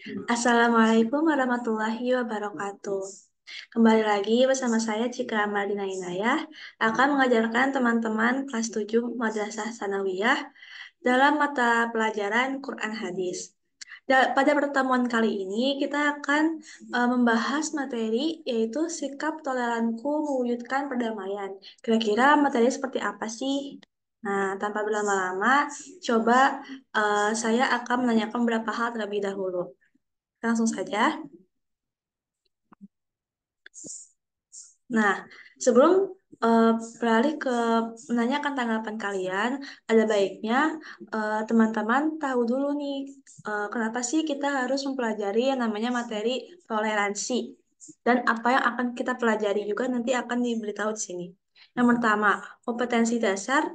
Assalamualaikum warahmatullahi wabarakatuh. Kembali lagi bersama saya Cika Mardina Inayah akan mengajarkan teman-teman kelas 7 Madrasah Sanawiyah dalam mata pelajaran Quran Hadis. Pada pertemuan kali ini kita akan membahas materi yaitu sikap toleranku mewujudkan perdamaian. Kira-kira materi seperti apa sih? Nah, tanpa berlama-lama, coba saya akan menanyakan beberapa hal terlebih dahulu. Langsung saja. Nah, sebelum beralih ke menanyakan tanggapan kalian, ada baiknya teman-teman tahu dulu nih, kenapa sih kita harus mempelajari yang namanya materi toleransi dan apa yang akan kita pelajari juga nanti akan diberitahu di sini. Yang pertama, kompetensi dasar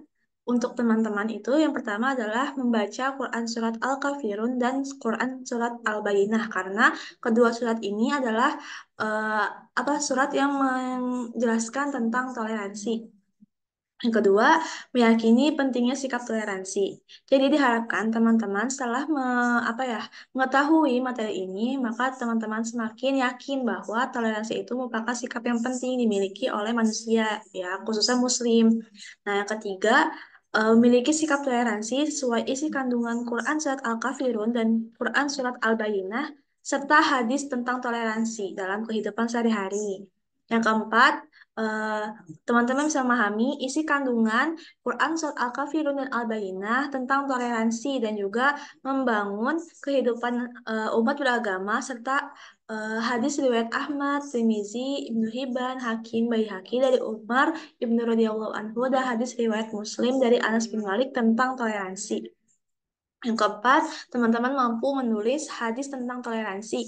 untuk teman-teman itu yang pertama adalah membaca Quran Surat Al-Kafirun dan Quran Surat Al-Bayyinah karena kedua surat ini adalah eh, surat yang menjelaskan tentang toleransi. Yang kedua, meyakini pentingnya sikap toleransi. Jadi diharapkan teman-teman setelah mengetahui materi ini, maka teman-teman semakin yakin bahwa toleransi itu merupakan sikap yang penting dimiliki oleh manusia, ya, khususnya Muslim. Nah, yang ketiga, memiliki sikap toleransi sesuai isi kandungan Quran Surat Al-Kafirun dan Quran Surat Al-Bayyinah, serta hadis tentang toleransi dalam kehidupan sehari-hari. Yang keempat, eh, teman-teman bisa memahami isi kandungan Quran Surat Al-Kafirun dan Al-Bayyinah tentang toleransi dan juga membangun kehidupan umat beragama serta hadis riwayat Ahmad, Tirmizi, Ibnu Hibban, Hakim, Baihaqi dari Umar Ibnu radhiyallahu anhu dan hadis riwayat Muslim dari Anas bin Malik tentang toleransi. Yang keempat, teman-teman mampu menulis hadis tentang toleransi.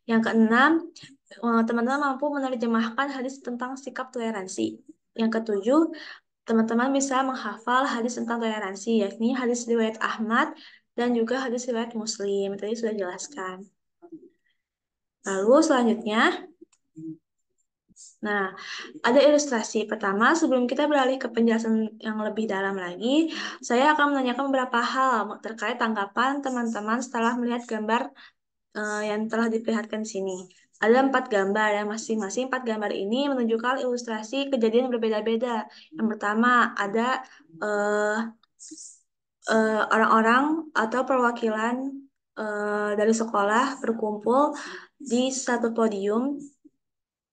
Yang keenam, teman-teman mampu menerjemahkan hadis tentang sikap toleransi. Yang ketujuh, teman-teman bisa menghafal hadis tentang toleransi, yakni hadis riwayat Ahmad dan juga hadis riwayat Muslim. Tadi sudah jelaskan. Lalu selanjutnya, nah, ada ilustrasi. Pertama, sebelum kita beralih ke penjelasan yang lebih dalam lagi, saya akan menanyakan beberapa hal terkait tanggapan teman-teman setelah melihat gambar yang telah diperlihatkan di sini. Ada 4 gambar, yang masing-masing 4 gambar ini menunjukkan ilustrasi kejadian yang berbeda-beda. Yang pertama, ada eh, orang-orang atau perwakilan dari sekolah berkumpul di satu podium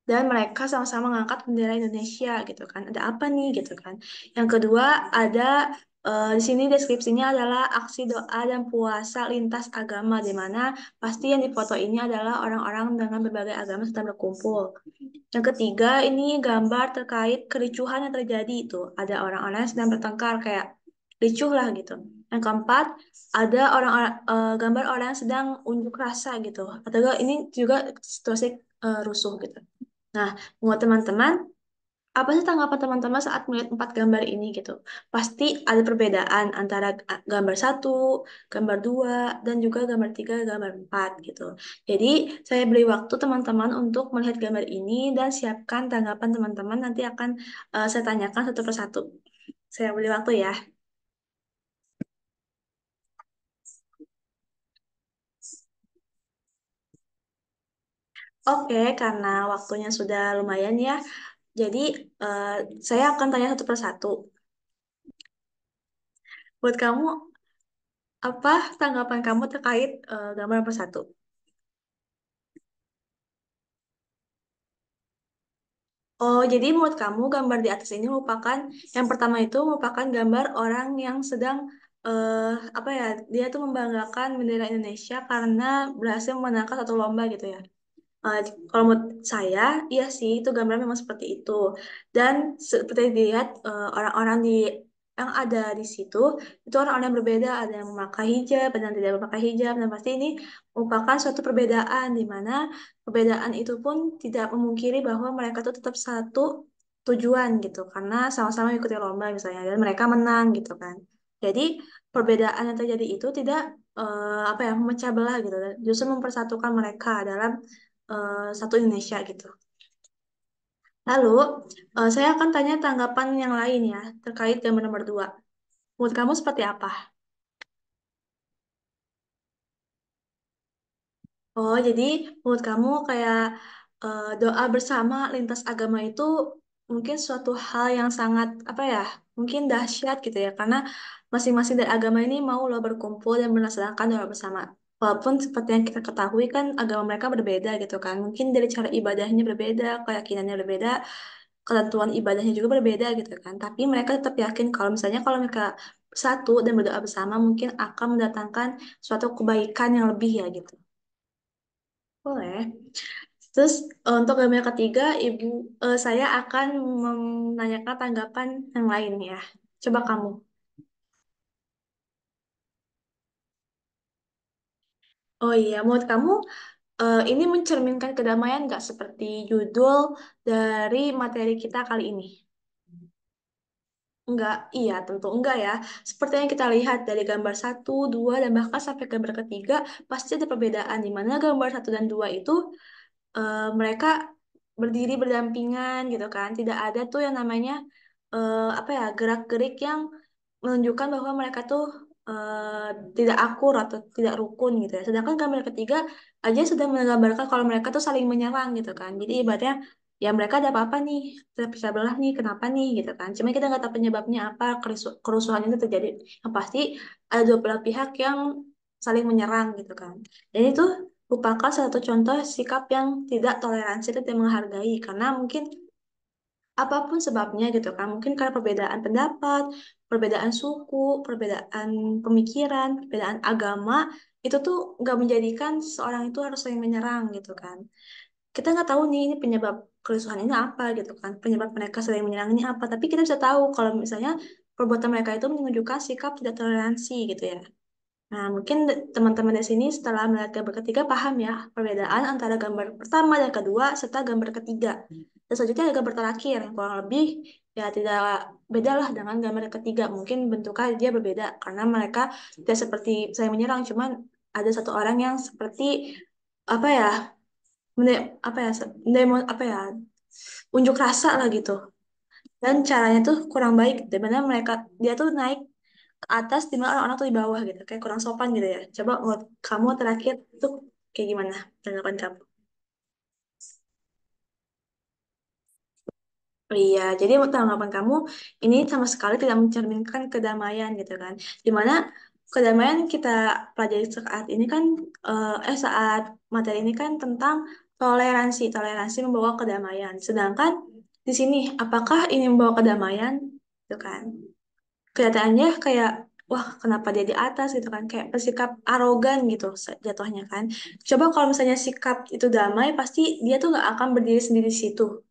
dan mereka sama-sama mengangkat bendera Indonesia gitu kan. Ada apa nih gitu kan. Yang kedua ada di sini deskripsinya adalah aksi doa dan puasa lintas agama di mana pasti yang difoto ini adalah orang-orang dengan berbagai agama sedang berkumpul. Yang ketiga ini gambar terkait kericuhan yang terjadi itu. Ada orang-orang yang sedang bertengkar kayak ricuh lah gitu. Yang keempat ada orang-orang gambar orang yang sedang unjuk rasa gitu. Atau enggak, ini juga situasi rusuh gitu. Nah, buat teman-teman, apa sih tanggapan teman-teman saat melihat 4 gambar ini gitu? Pasti ada perbedaan antara gambar satu, gambar dua, dan juga gambar tiga, gambar empat gitu. Jadi, saya beri waktu teman-teman untuk melihat gambar ini dan siapkan tanggapan teman-teman. Nanti akan saya tanyakan satu persatu. Saya beri waktu ya. Oke, karena waktunya sudah lumayan ya. Jadi, eh, saya akan tanya satu persatu. Buat kamu, apa tanggapan kamu terkait gambar nomor satu? Oh, jadi menurut kamu gambar di atas ini merupakan yang pertama itu merupakan gambar orang yang sedang eh apa ya, dia tuh membanggakan bendera Indonesia karena berhasil memenangkan satu lomba gitu ya. Eh, Kalau menurut saya, iya sih itu gambar memang seperti itu. Dan seperti dilihat orang-orang yang ada di situ itu orang-orang yang berbeda, ada yang memakai hijab, ada yang tidak memakai hijab, dan pasti ini merupakan suatu perbedaan di mana perbedaan itu pun tidak memungkiri bahwa mereka tuh tetap satu tujuan gitu, karena sama-sama ikuti lomba misalnya dan mereka menang gitu kan. Jadi perbedaan yang terjadi itu tidak memecah belah gitu, justru mempersatukan mereka dalam satu Indonesia gitu. Lalu, saya akan tanya tanggapan yang lain ya, terkait gambar nomor 2. Menurut kamu seperti apa? Oh, jadi menurut kamu kayak doa bersama lintas agama itu mungkin suatu hal yang sangat apa ya, mungkin dahsyat gitu ya, karena masing-masing dari agama ini mau loh berkumpul dan melaksanakan doa bersama. Walaupun seperti yang kita ketahui kan agama mereka berbeda gitu kan, mungkin dari cara ibadahnya berbeda, keyakinannya berbeda, ketentuan ibadahnya juga berbeda gitu kan. Tapi mereka tetap yakin kalau misalnya kalau mereka satu dan berdoa bersama mungkin akan mendatangkan suatu kebaikan yang lebih ya gitu. Boleh. Terus untuk gambar ketiga, saya akan menanyakan tanggapan yang lain ya. Coba kamu. Oh iya, menurut kamu ini mencerminkan kedamaian nggak seperti judul dari materi kita kali ini? Enggak, iya tentu enggak ya. Seperti yang kita lihat dari gambar satu, dua, dan bahkan sampai gambar ketiga, pasti ada perbedaan di mana gambar satu dan dua itu mereka berdiri berdampingan gitu kan. Tidak ada tuh yang namanya apa ya gerak-gerik yang menunjukkan bahwa mereka tuh tidak akur atau tidak rukun gitu ya. Sedangkan gambar ketiga aja sudah menggambarkan kalau mereka tuh saling menyerang gitu kan. Jadi ibaratnya ya mereka ada apa-apa nih, terpecah belah nih, kenapa nih gitu kan. Cuma kita nggak tahu penyebabnya apa, kerusuhan itu terjadi. Yang pasti ada dua belah pihak yang saling menyerang gitu kan. Dan itu merupakan satu contoh sikap yang tidak toleransi dan tidak menghargai karena mungkin apapun sebabnya gitu kan mungkin karena perbedaan pendapat, perbedaan suku, perbedaan pemikiran, perbedaan agama itu tuh nggak menjadikan seorang itu harus saling menyerang gitu kan. Kita nggak tahu nih ini penyebab kerusuhan ini apa gitu kan, penyebab mereka saling menyerang ini apa, tapi kita bisa tahu kalau misalnya perbuatan mereka itu menunjukkan sikap tidak toleransi gitu ya. Nah, mungkin teman-teman di sini setelah melihat gambar ketiga paham ya perbedaan antara gambar pertama dan kedua serta gambar ketiga. Dan selanjutnya ada gambar terakhir yang kurang lebih ya tidak beda lah dengan gambar ketiga. Mungkin bentuknya dia berbeda karena mereka tidak seperti saya menyerang, cuman ada satu orang yang seperti apa ya, apa ya, apa ya, unjuk rasa lah gitu. Dan caranya tuh kurang baik, di mana mereka dia tuh naik ke atas di mana orang-orang tuh di bawah gitu kayak kurang sopan gitu ya. Coba menurut kamu terakhir tuh kayak gimana tanggapan kamu? Oh iya, jadi menurut tanggapan kamu ini sama sekali tidak mencerminkan kedamaian gitu kan. Dimana kedamaian kita pelajari saat ini kan saat materi ini kan tentang toleransi. Toleransi membawa kedamaian. Sedangkan di sini apakah ini membawa kedamaian? Gitu kan. Kelihatannya kayak wah kenapa dia di atas gitu kan kayak bersikap arogan gitu jatuhnya kan. Coba kalau misalnya sikap itu damai pasti dia tuh nggak akan berdiri sendiri di situ,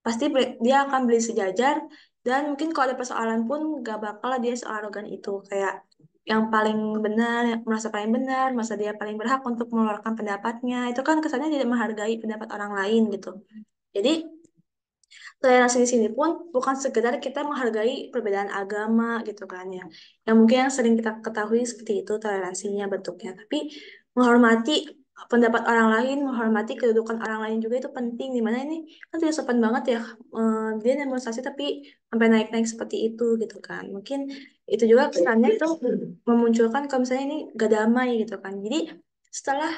pasti dia akan beli sejajar dan mungkin kalau ada persoalan pun gak bakal dia searogan itu kayak yang paling benar, yang merasa paling benar, masa dia paling berhak untuk mengeluarkan pendapatnya itu kan kesannya tidak menghargai pendapat orang lain gitu. Jadi toleransi di sini pun bukan sekedar kita menghargai perbedaan agama gitu kan ya. Yang mungkin yang sering kita ketahui seperti itu toleransinya bentuknya. Tapi menghormati pendapat orang lain, menghormati kedudukan orang lain juga itu penting. Dimana ini kan tidak sopan banget ya. Dia demonstrasi tapi sampai naik-naik seperti itu gitu kan. Mungkin itu juga kesannya itu memunculkan kalau misalnya ini gak damai gitu kan. Jadi setelah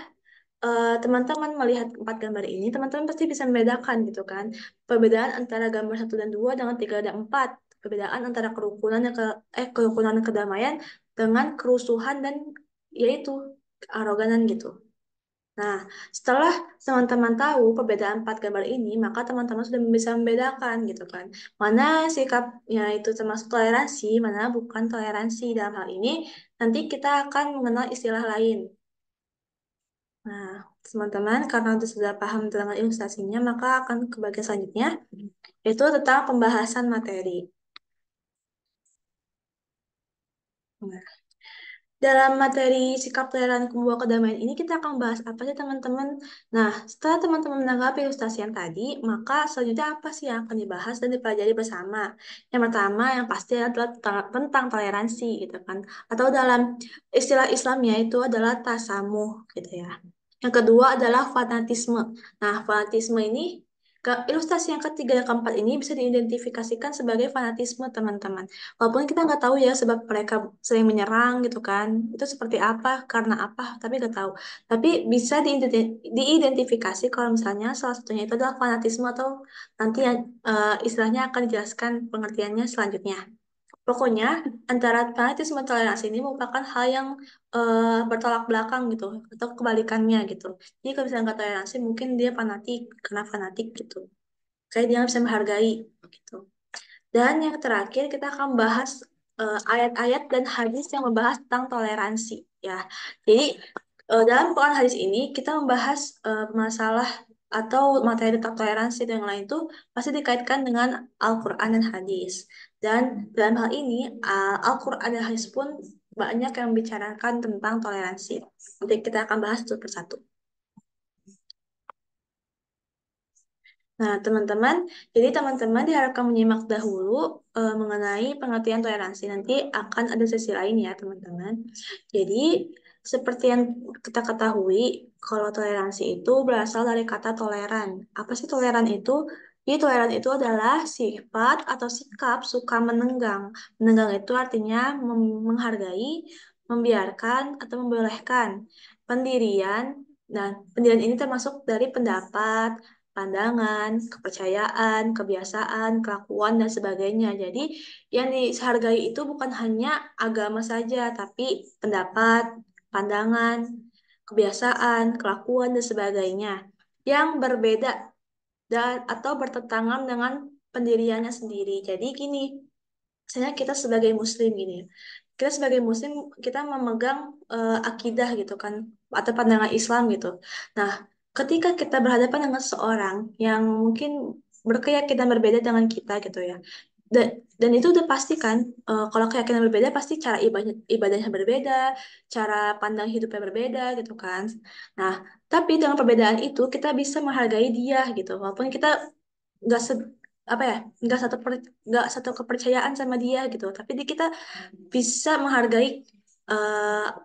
teman-teman melihat empat gambar ini, teman-teman pasti bisa membedakan gitu kan. Perbedaan antara gambar satu dan dua dengan tiga dan empat. Perbedaan antara kerukunan dan kerukunan dan kedamaian dengan kerusuhan dan yaitu kearoganan gitu. Nah, setelah teman-teman tahu perbedaan empat gambar ini, maka teman-teman sudah bisa membedakan gitu kan. Mana sikapnya itu termasuk toleransi, mana bukan toleransi. Dalam hal ini, nanti kita akan mengenal istilah lain. Nah, teman-teman, karena sudah paham tentang ilustrasinya, maka akan ke bagian selanjutnya, yaitu tentang pembahasan materi. Nah, dalam materi sikap toleran membawa kedamaian ini, kita akan bahas apa sih, teman-teman? Nah, setelah teman-teman menanggapi ilustrasi yang tadi, maka selanjutnya apa sih yang akan dibahas dan dipelajari bersama? Yang pertama, yang pasti adalah tentang toleransi, gitu kan? Atau dalam istilah Islamnya itu adalah tasamuh, gitu ya. Yang kedua adalah fanatisme. Nah, fanatisme ini Ilustrasi yang ketiga dan keempat ini bisa diidentifikasikan sebagai fanatisme, teman-teman. Walaupun kita nggak tahu ya sebab mereka sering menyerang gitu kan, itu seperti apa, karena apa, tapi nggak tahu. Tapi bisa diidentifikasi kalau misalnya salah satunya itu adalah fanatisme atau nanti yang istilahnya akan dijelaskan pengertiannya selanjutnya. Pokoknya antara fanatisme dan toleransi ini merupakan hal yang bertolak belakang gitu atau kebalikannya gitu. Jadi kalau misalnya nggak toleransi mungkin dia fanatik karena fanatik gitu. Kayak dia nggak bisa menghargai gitu. Dan yang terakhir kita akan bahas ayat-ayat dan hadis yang membahas tentang toleransi ya. Jadi dalam Quran hadis ini kita membahas masalah atau materi tentang toleransi dan yang lain itu pasti dikaitkan dengan Al-Quran dan hadis. Dan dalam hal ini Al-Quran dan hadis pun banyak yang membicarakan tentang toleransi. Nanti kita akan bahas satu persatu. Nah, teman-teman, jadi teman-teman diharapkan menyimak dahulu mengenai pengertian toleransi. Nanti akan ada sesi lain ya, teman-teman. Jadi, seperti yang kita ketahui, kalau toleransi itu berasal dari kata toleran. Apa sih toleran itu? Jadi, toleran itu adalah sifat atau sikap suka menenggang. Menenggang itu artinya menghargai, membiarkan, atau membolehkan pendirian. Dan pendirian ini termasuk dari pendapat, pandangan, kepercayaan, kebiasaan, kelakuan, dan sebagainya. Jadi, yang dihargai itu bukan hanya agama saja, tapi pendapat, pandangan, kebiasaan, kelakuan, dan sebagainya yang berbeda dan atau bertentangan dengan pendiriannya sendiri. Jadi gini, misalnya kita sebagai muslim gini ya. Kita sebagai muslim kita memegang akidah gitu kan atau pandangan Islam gitu. Nah, ketika kita berhadapan dengan seorang yang mungkin berkeyakinan berbeda dengan kita gitu ya. Dan itu udah pasti kan kalau keyakinan berbeda pasti cara ibadahnya berbeda, cara pandang hidupnya berbeda gitu kan. Nah, tapi dengan perbedaan itu kita bisa menghargai dia gitu. Walaupun kita nggak se apa ya nggak satu kepercayaan sama dia gitu tapi kita bisa menghargai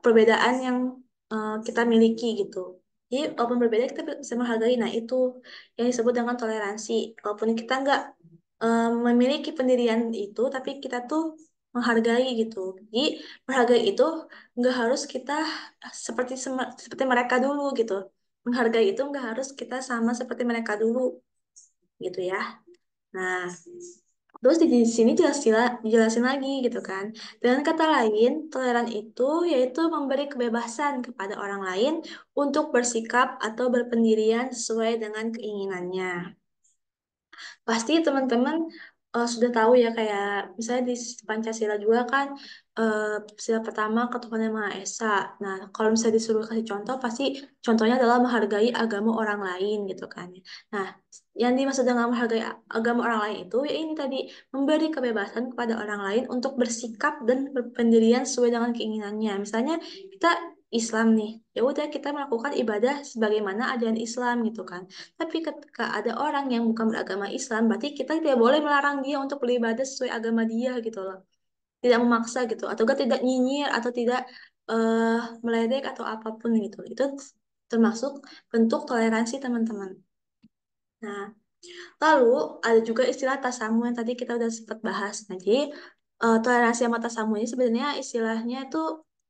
perbedaan yang kita miliki gitu jadi walaupun berbeda kita bisa menghargai nah itu yang disebut dengan toleransi walaupun kita nggak memiliki pendirian itu tapi kita tuh menghargai gitu jadi menghargai itu nggak harus kita seperti mereka dulu gitu menghargai itu nggak harus kita sama seperti mereka dulu gitu ya. Nah, terus di sini dijelasin lagi gitu kan. Dengan kata lain, toleran itu yaitu memberi kebebasan kepada orang lain untuk bersikap atau berpendirian sesuai dengan keinginannya. Pasti teman-teman sudah tahu ya kayak misalnya di Pancasila juga kan sila pertama ketuhanan yang Maha Esa. Nah, kalau misalnya disuruh kasih contoh pasti contohnya adalah menghargai agama orang lain gitu kan. Nah, yang dimaksud dengan menghargai agama orang lain itu ya ini tadi memberi kebebasan kepada orang lain untuk bersikap dan berpendirian sesuai dengan keinginannya. Misalnya kita Islam nih, ya udah kita melakukan ibadah sebagaimana ajaran Islam gitu kan. Tapi ketika ada orang yang bukan beragama Islam, berarti kita tidak boleh melarang dia untuk beribadah sesuai agama dia gitu loh. Tidak memaksa gitu, atau juga tidak nyinyir atau tidak eh meledek atau apapun gitu. Itu termasuk bentuk toleransi teman-teman. Nah, lalu ada juga istilah tasamu yang tadi kita udah sempat bahas. Nah, jadi toleransi sama tasamu ini sebenarnya istilahnya itu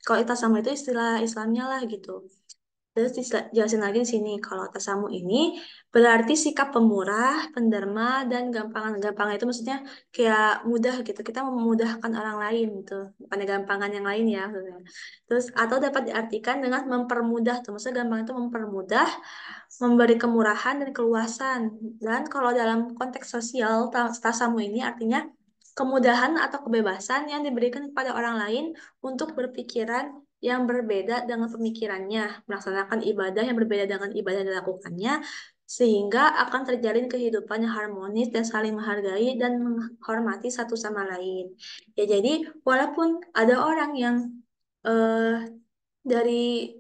kalau tasamu itu istilah Islamnya lah gitu. Terus dijelasin lagi di sini, kalau tasamu ini berarti sikap pemurah, penderma, dan gampangan. Gampangan itu maksudnya kayak mudah gitu. Kita memudahkan orang lain gitu. Bukan gampangan yang lain ya. Maksudnya. Terus atau dapat diartikan dengan mempermudah. Tuh. Maksudnya gampang itu mempermudah, memberi kemurahan dan keluasan. Dan kalau dalam konteks sosial, tasamu ini artinya kemudahan atau kebebasan yang diberikan kepada orang lain untuk berpikiran yang berbeda dengan pemikirannya, melaksanakan ibadah yang berbeda dengan ibadah yang dilakukannya, sehingga akan terjalin kehidupan yang harmonis dan saling menghargai dan menghormati satu sama lain. Ya, jadi walaupun ada orang yang eh, dari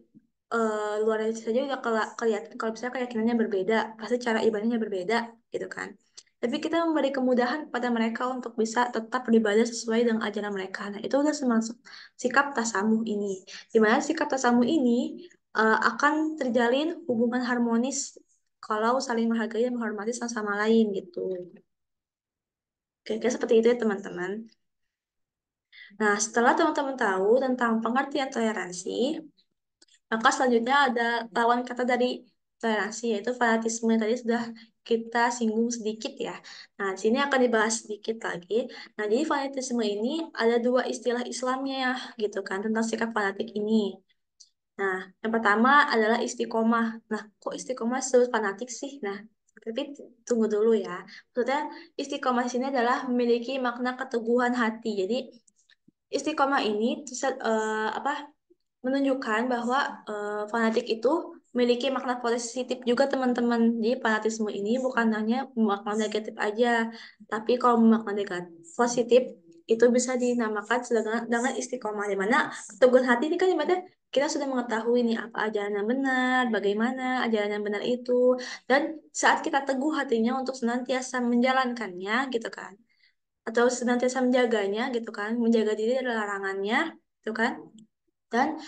luar itu saja udah kelihatan kalau misalnya keyakinannya berbeda, pasti cara ibadahnya berbeda gitu kan. Tapi kita memberi kemudahan kepada mereka untuk bisa tetap beribadah sesuai dengan ajaran mereka. Nah, itu udah termasuk sikap tasamuh ini. Di mana sikap tasamuh ini akan terjalin hubungan harmonis kalau saling menghargai dan menghormati satu sama lain gitu. Kira-kira seperti itu ya teman-teman. Nah, setelah teman-teman tahu tentang pengertian toleransi, maka selanjutnya ada lawan kata dari toleransi, yaitu fanatisme. Tadi sudah kita singgung sedikit ya. Nah, di sini akan dibahas sedikit lagi. Nah, jadi fanatisme ini ada dua istilah Islamnya ya, gitu kan, tentang sikap fanatik ini. Nah, yang pertama adalah istiqomah. Nah, kok istiqomah disebut fanatik sih? Nah, tapi tunggu dulu ya. Maksudnya istiqomah di sini adalah memiliki makna keteguhan hati. Jadi istiqomah ini apa menunjukkan bahwa fanatik itu memiliki makna positif juga teman-teman. Jadi fanatisme ini bukan hanya makna negatif aja, tapi kalau makna negatif positif itu bisa dinamakan dengan istiqomah, di mana keteguhan hati ini kan ibaratnya kita sudah mengetahui nih apa ajaran yang benar, bagaimana ajaran yang benar itu, dan saat kita teguh hatinya untuk senantiasa menjalankannya gitu kan, atau senantiasa menjaganya gitu kan, menjaga diri dari larangannya gitu kan, dan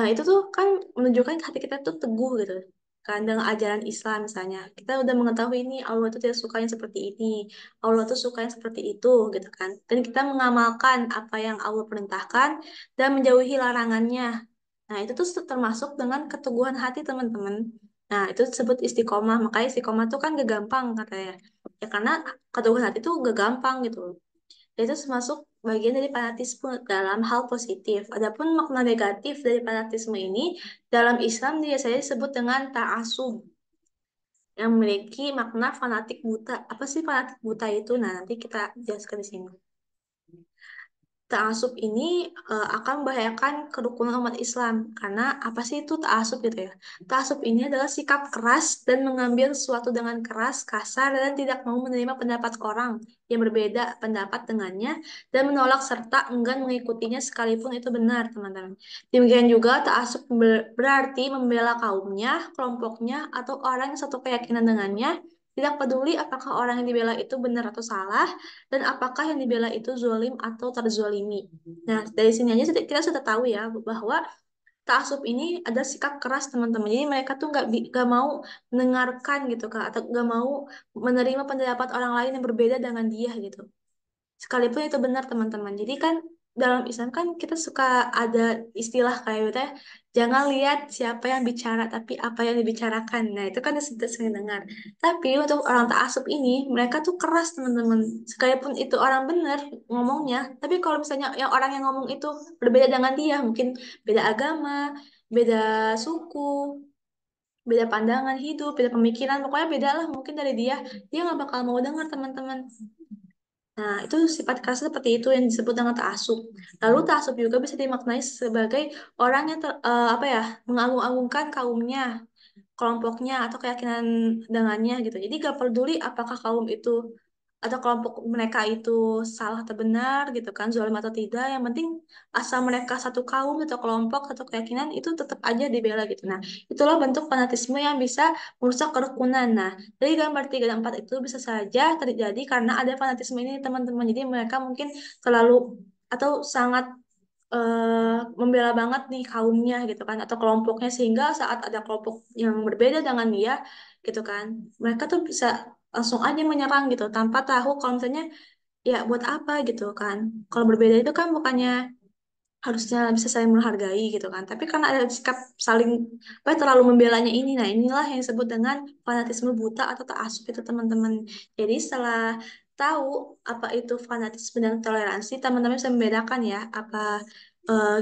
itu tuh kan menunjukkan hati kita tuh teguh gitu kan dengan ajaran Islam misalnya. Kita udah mengetahui ini Allah tuh tidak suka yang seperti ini, Allah tuh suka yang seperti itu gitu kan. Dan kita mengamalkan apa yang Allah perintahkan dan menjauhi larangannya. Nah, itu tuh termasuk dengan keteguhan hati teman-teman. Nah, itu disebut istiqomah. Makanya istiqomah tuh kan gak gampang katanya. Ya karena keteguhan hati tuh gak gampang gitu. Itu termasuk bagian dari fanatisme dalam hal positif. Adapun makna negatif dari fanatisme ini dalam Islam biasanya disebut dengan ta'asub yang memiliki makna fanatik buta. Apa sih fanatik buta itu? Nah, nanti kita jelaskan di sini. Ta'asub ini akan membahayakan kerukunan umat Islam. Karena apa sih itu ta'asub gitu ya? Ta'asub ini adalah sikap keras dan mengambil sesuatu dengan keras, kasar, dan tidak mau menerima pendapat orang yang berbeda pendapat dengannya dan menolak serta enggan mengikutinya sekalipun itu benar, teman-teman. Demikian juga ta'asub berarti membela kaumnya, kelompoknya, atau orang yang satu keyakinan dengannya, tidak peduli apakah orang yang dibela itu benar atau salah, dan apakah yang dibela itu zolim atau terzolimi. Nah, dari sini aja kita sudah tahu ya bahwa taasub ini ada sikap keras teman-teman. Jadi mereka tuh nggak mau mendengarkan gitu kak, atau nggak mau menerima pendapat orang lain yang berbeda dengan dia gitu. Sekalipun itu benar teman-teman. Jadi kan dalam Islam kan kita suka ada istilah kayak gitu ya, jangan lihat siapa yang bicara tapi apa yang dibicarakan. Nah itu kan sudah sering dengar. Tapi untuk orang taasub ini mereka tuh keras teman-teman. Sekalipun itu orang benar ngomongnya, tapi kalau misalnya yang orang yang ngomong itu berbeda dengan dia, mungkin beda agama, beda suku, beda pandangan hidup, beda pemikiran, pokoknya beda lah mungkin dari dia nggak bakal mau dengar teman-teman. Nah, itu sifat keras seperti itu yang disebut dengan ta'asub. Lalu ta'asub juga bisa dimaknai sebagai orang yang apa ya, mengagung-agungkan kaumnya, kelompoknya atau keyakinan dengannya gitu. Jadi gak peduli apakah kaum itu atau kelompok mereka itu salah atau benar gitu kan, zalim atau tidak. Yang penting asal mereka satu kaum atau kelompok atau keyakinan itu tetap aja dibela gitu. Nah, itulah bentuk fanatisme yang bisa merusak kerukunan. Nah, dari gambar 3 dan 4 itu bisa saja terjadi karena ada fanatisme ini teman-teman. Jadi mereka mungkin terlalu atau sangat membela banget nih kaumnya gitu kan atau kelompoknya sehingga saat ada kelompok yang berbeda dengan dia gitu kan mereka tuh bisa langsung aja menyerang gitu tanpa tahu kalau misalnya ya buat apa gitu kan kalau berbeda itu kan bukannya harusnya bisa saling menghargai gitu kan tapi karena ada sikap saling apa ya, terlalu membelanya ini nah inilah yang disebut dengan fanatisme buta atau ta'assub itu teman-teman jadi setelah tahu apa itu fanatisme dan toleransi teman-teman bisa membedakan ya apa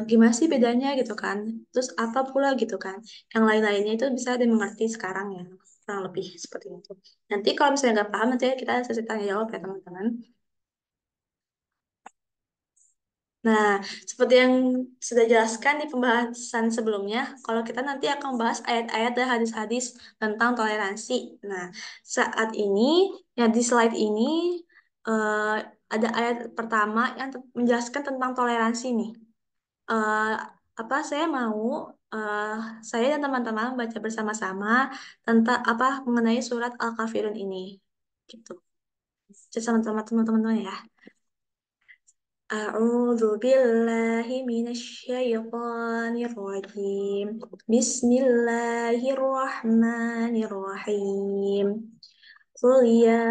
gimana sih bedanya gitu kan terus apa pula gitu kan yang lain-lainnya itu bisa dimengerti sekarang ya kurang lebih seperti itu nanti kalau misalnya nggak paham nanti kita sesi tanya jawab ya teman-teman. Nah, seperti yang sudah jelaskan di pembahasan sebelumnya, kalau kita nanti akan membahas ayat-ayat dan hadis-hadis tentang toleransi. Nah, saat ini, ya di slide ini eh, ada ayat pertama yang menjelaskan tentang toleransi nih. Eh, apa saya mau eh, saya dan teman-teman baca bersama-sama tentang apa mengenai surat Al-Kafirun ini. Gitu. Sama teman-teman ya. أعوذ بالله من الشيطان الرجيم. بسم الله الرحمن الرحيم. قل يا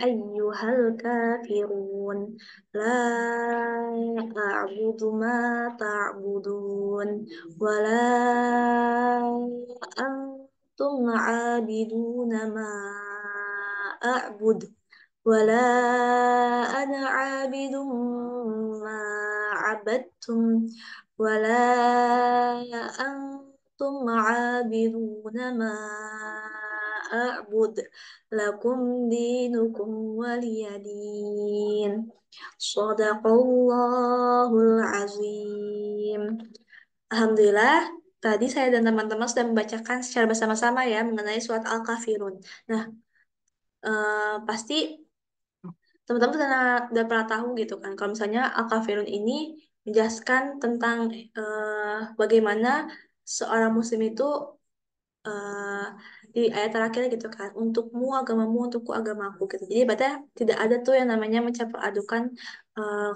أيها الكافرون لا أعبد ما تعبدون ولا أنتم عابدون ما أعبد ولا أنا عابد ما عبدتم ولا أنتم عابدون ما أعبد لكم دينكم ولي دين صدق الله العظيم. Alhamdulillah, tadi saya dan teman-teman sudah membacakan secara bersama-sama ya mengenai surat Al-Kafirun. Nah, pasti teman-teman udah pernah tahu gitu kan kalau misalnya Al-Kafirun ini menjelaskan tentang bagaimana seorang muslim itu eh, di ayat terakhir gitu kan untukmu agamamu untukku agamaku gitu. Jadi berarti tidak ada tuh yang namanya mencampur adukan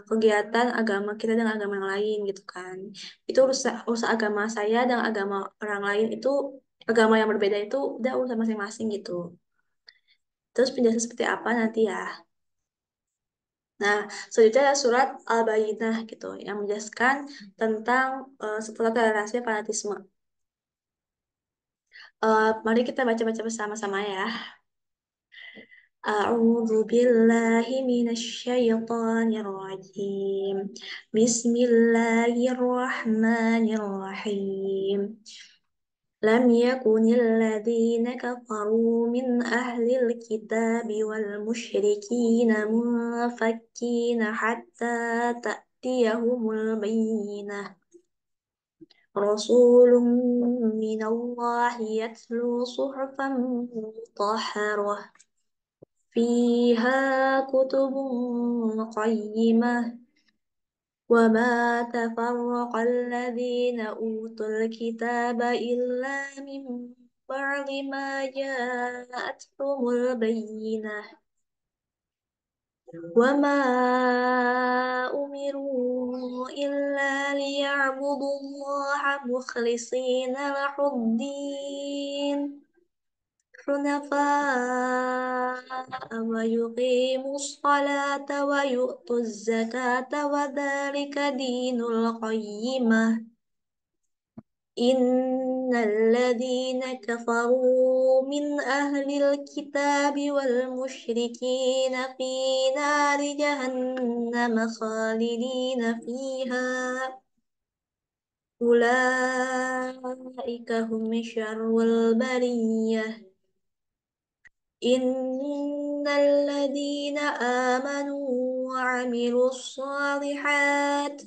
kegiatan agama kita dengan agama yang lain gitu kan. Itu urusan urusan agama saya dan agama orang lain itu agama yang berbeda itu udah urusan masing-masing gitu. Terus penjelasan seperti apa nanti ya. Nah, selanjutnya ada surat Al-Bayyinah gitu, yang menjelaskan tentang seputar toleransi dan fanatisme. Mari kita baca-baca bersama-sama ya. A'udzu billahi minasyaitonir rajim. Bismillahirrahmanirrahim. لم يكن الذين كفروا من أهل الكتاب والمشركين منفكين حتى تأتيهم البينة رسول من الله يتلو صحفا مطهرة فيها كتب قيمة وما تفرق الذين أوتوا الكتاب إلا من بعد ما جاءتهم البينة وما أمروا إلا ليعبدوا الله مخلصين له الدين حنفاء ويقيموا الصلاة ويؤتوا الزكاة وذلك دين القيمة إن الذين كفروا من أهل الكتاب والمشركين في نار جهنم خالدين فيها أولئك هم شر البرية إن الذين آمنوا وعملوا الصالحات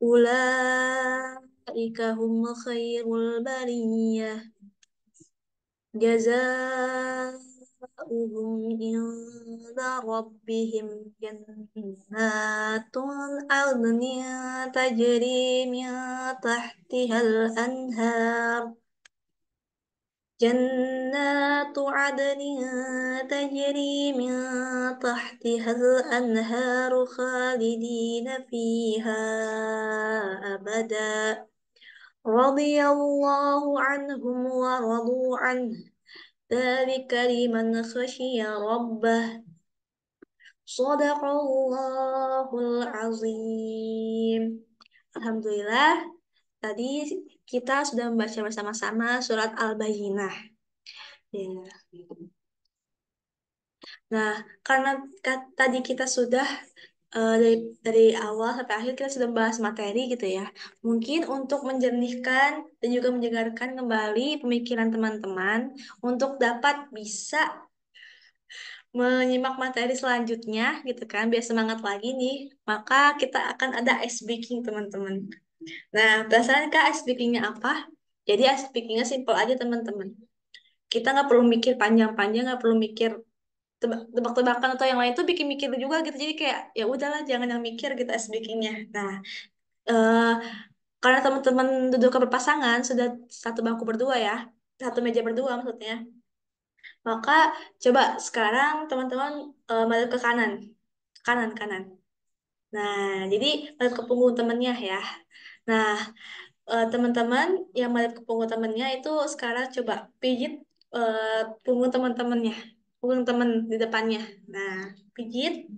أولئك هم خير البرية جزاؤهم عند ربهم جنات عدن تجري من تحتها الأنهار جنات عدن تجري من تحتها الأنهار خالدين فيها أبدا رضي الله عنهم ورضوا عنه ذلك لمن خشي ربه صدق Allahul Azim. Alhamdulillah, tadi kita sudah membaca bersama-sama surat Al-Bayyinah. Ya. Nah, karena tadi kita sudah dari awal sampai akhir kita sudah membahas materi gitu ya. Mungkin untuk menjernihkan dan juga menyegarkan kembali pemikiran teman-teman untuk dapat bisa menyimak materi selanjutnya gitu kan, biar semangat lagi nih. Maka kita akan ada ice breaking teman-teman. Nah, berdasarkan kak ice breakingnya apa? Jadi ice breakingnya simple aja teman-teman. Kita nggak perlu mikir panjang-panjang, nggak perlu mikir tebak-tebakan atau yang lain tuh bikin mikir juga gitu. Jadi kayak ya udahlah jangan yang mikir gitu SBK-nya. Nah, eh, karena teman-teman duduk berpasangan sudah satu bangku berdua ya, satu meja berdua maksudnya. Maka coba sekarang teman-teman madep ke kanan. Kanan, kanan. Nah, jadi madep ke punggung temennya ya. Nah, teman-teman yang madep ke punggung temennya itu sekarang coba pijit punggung teman-temannya. Punggung teman di depannya. Nah, pijit.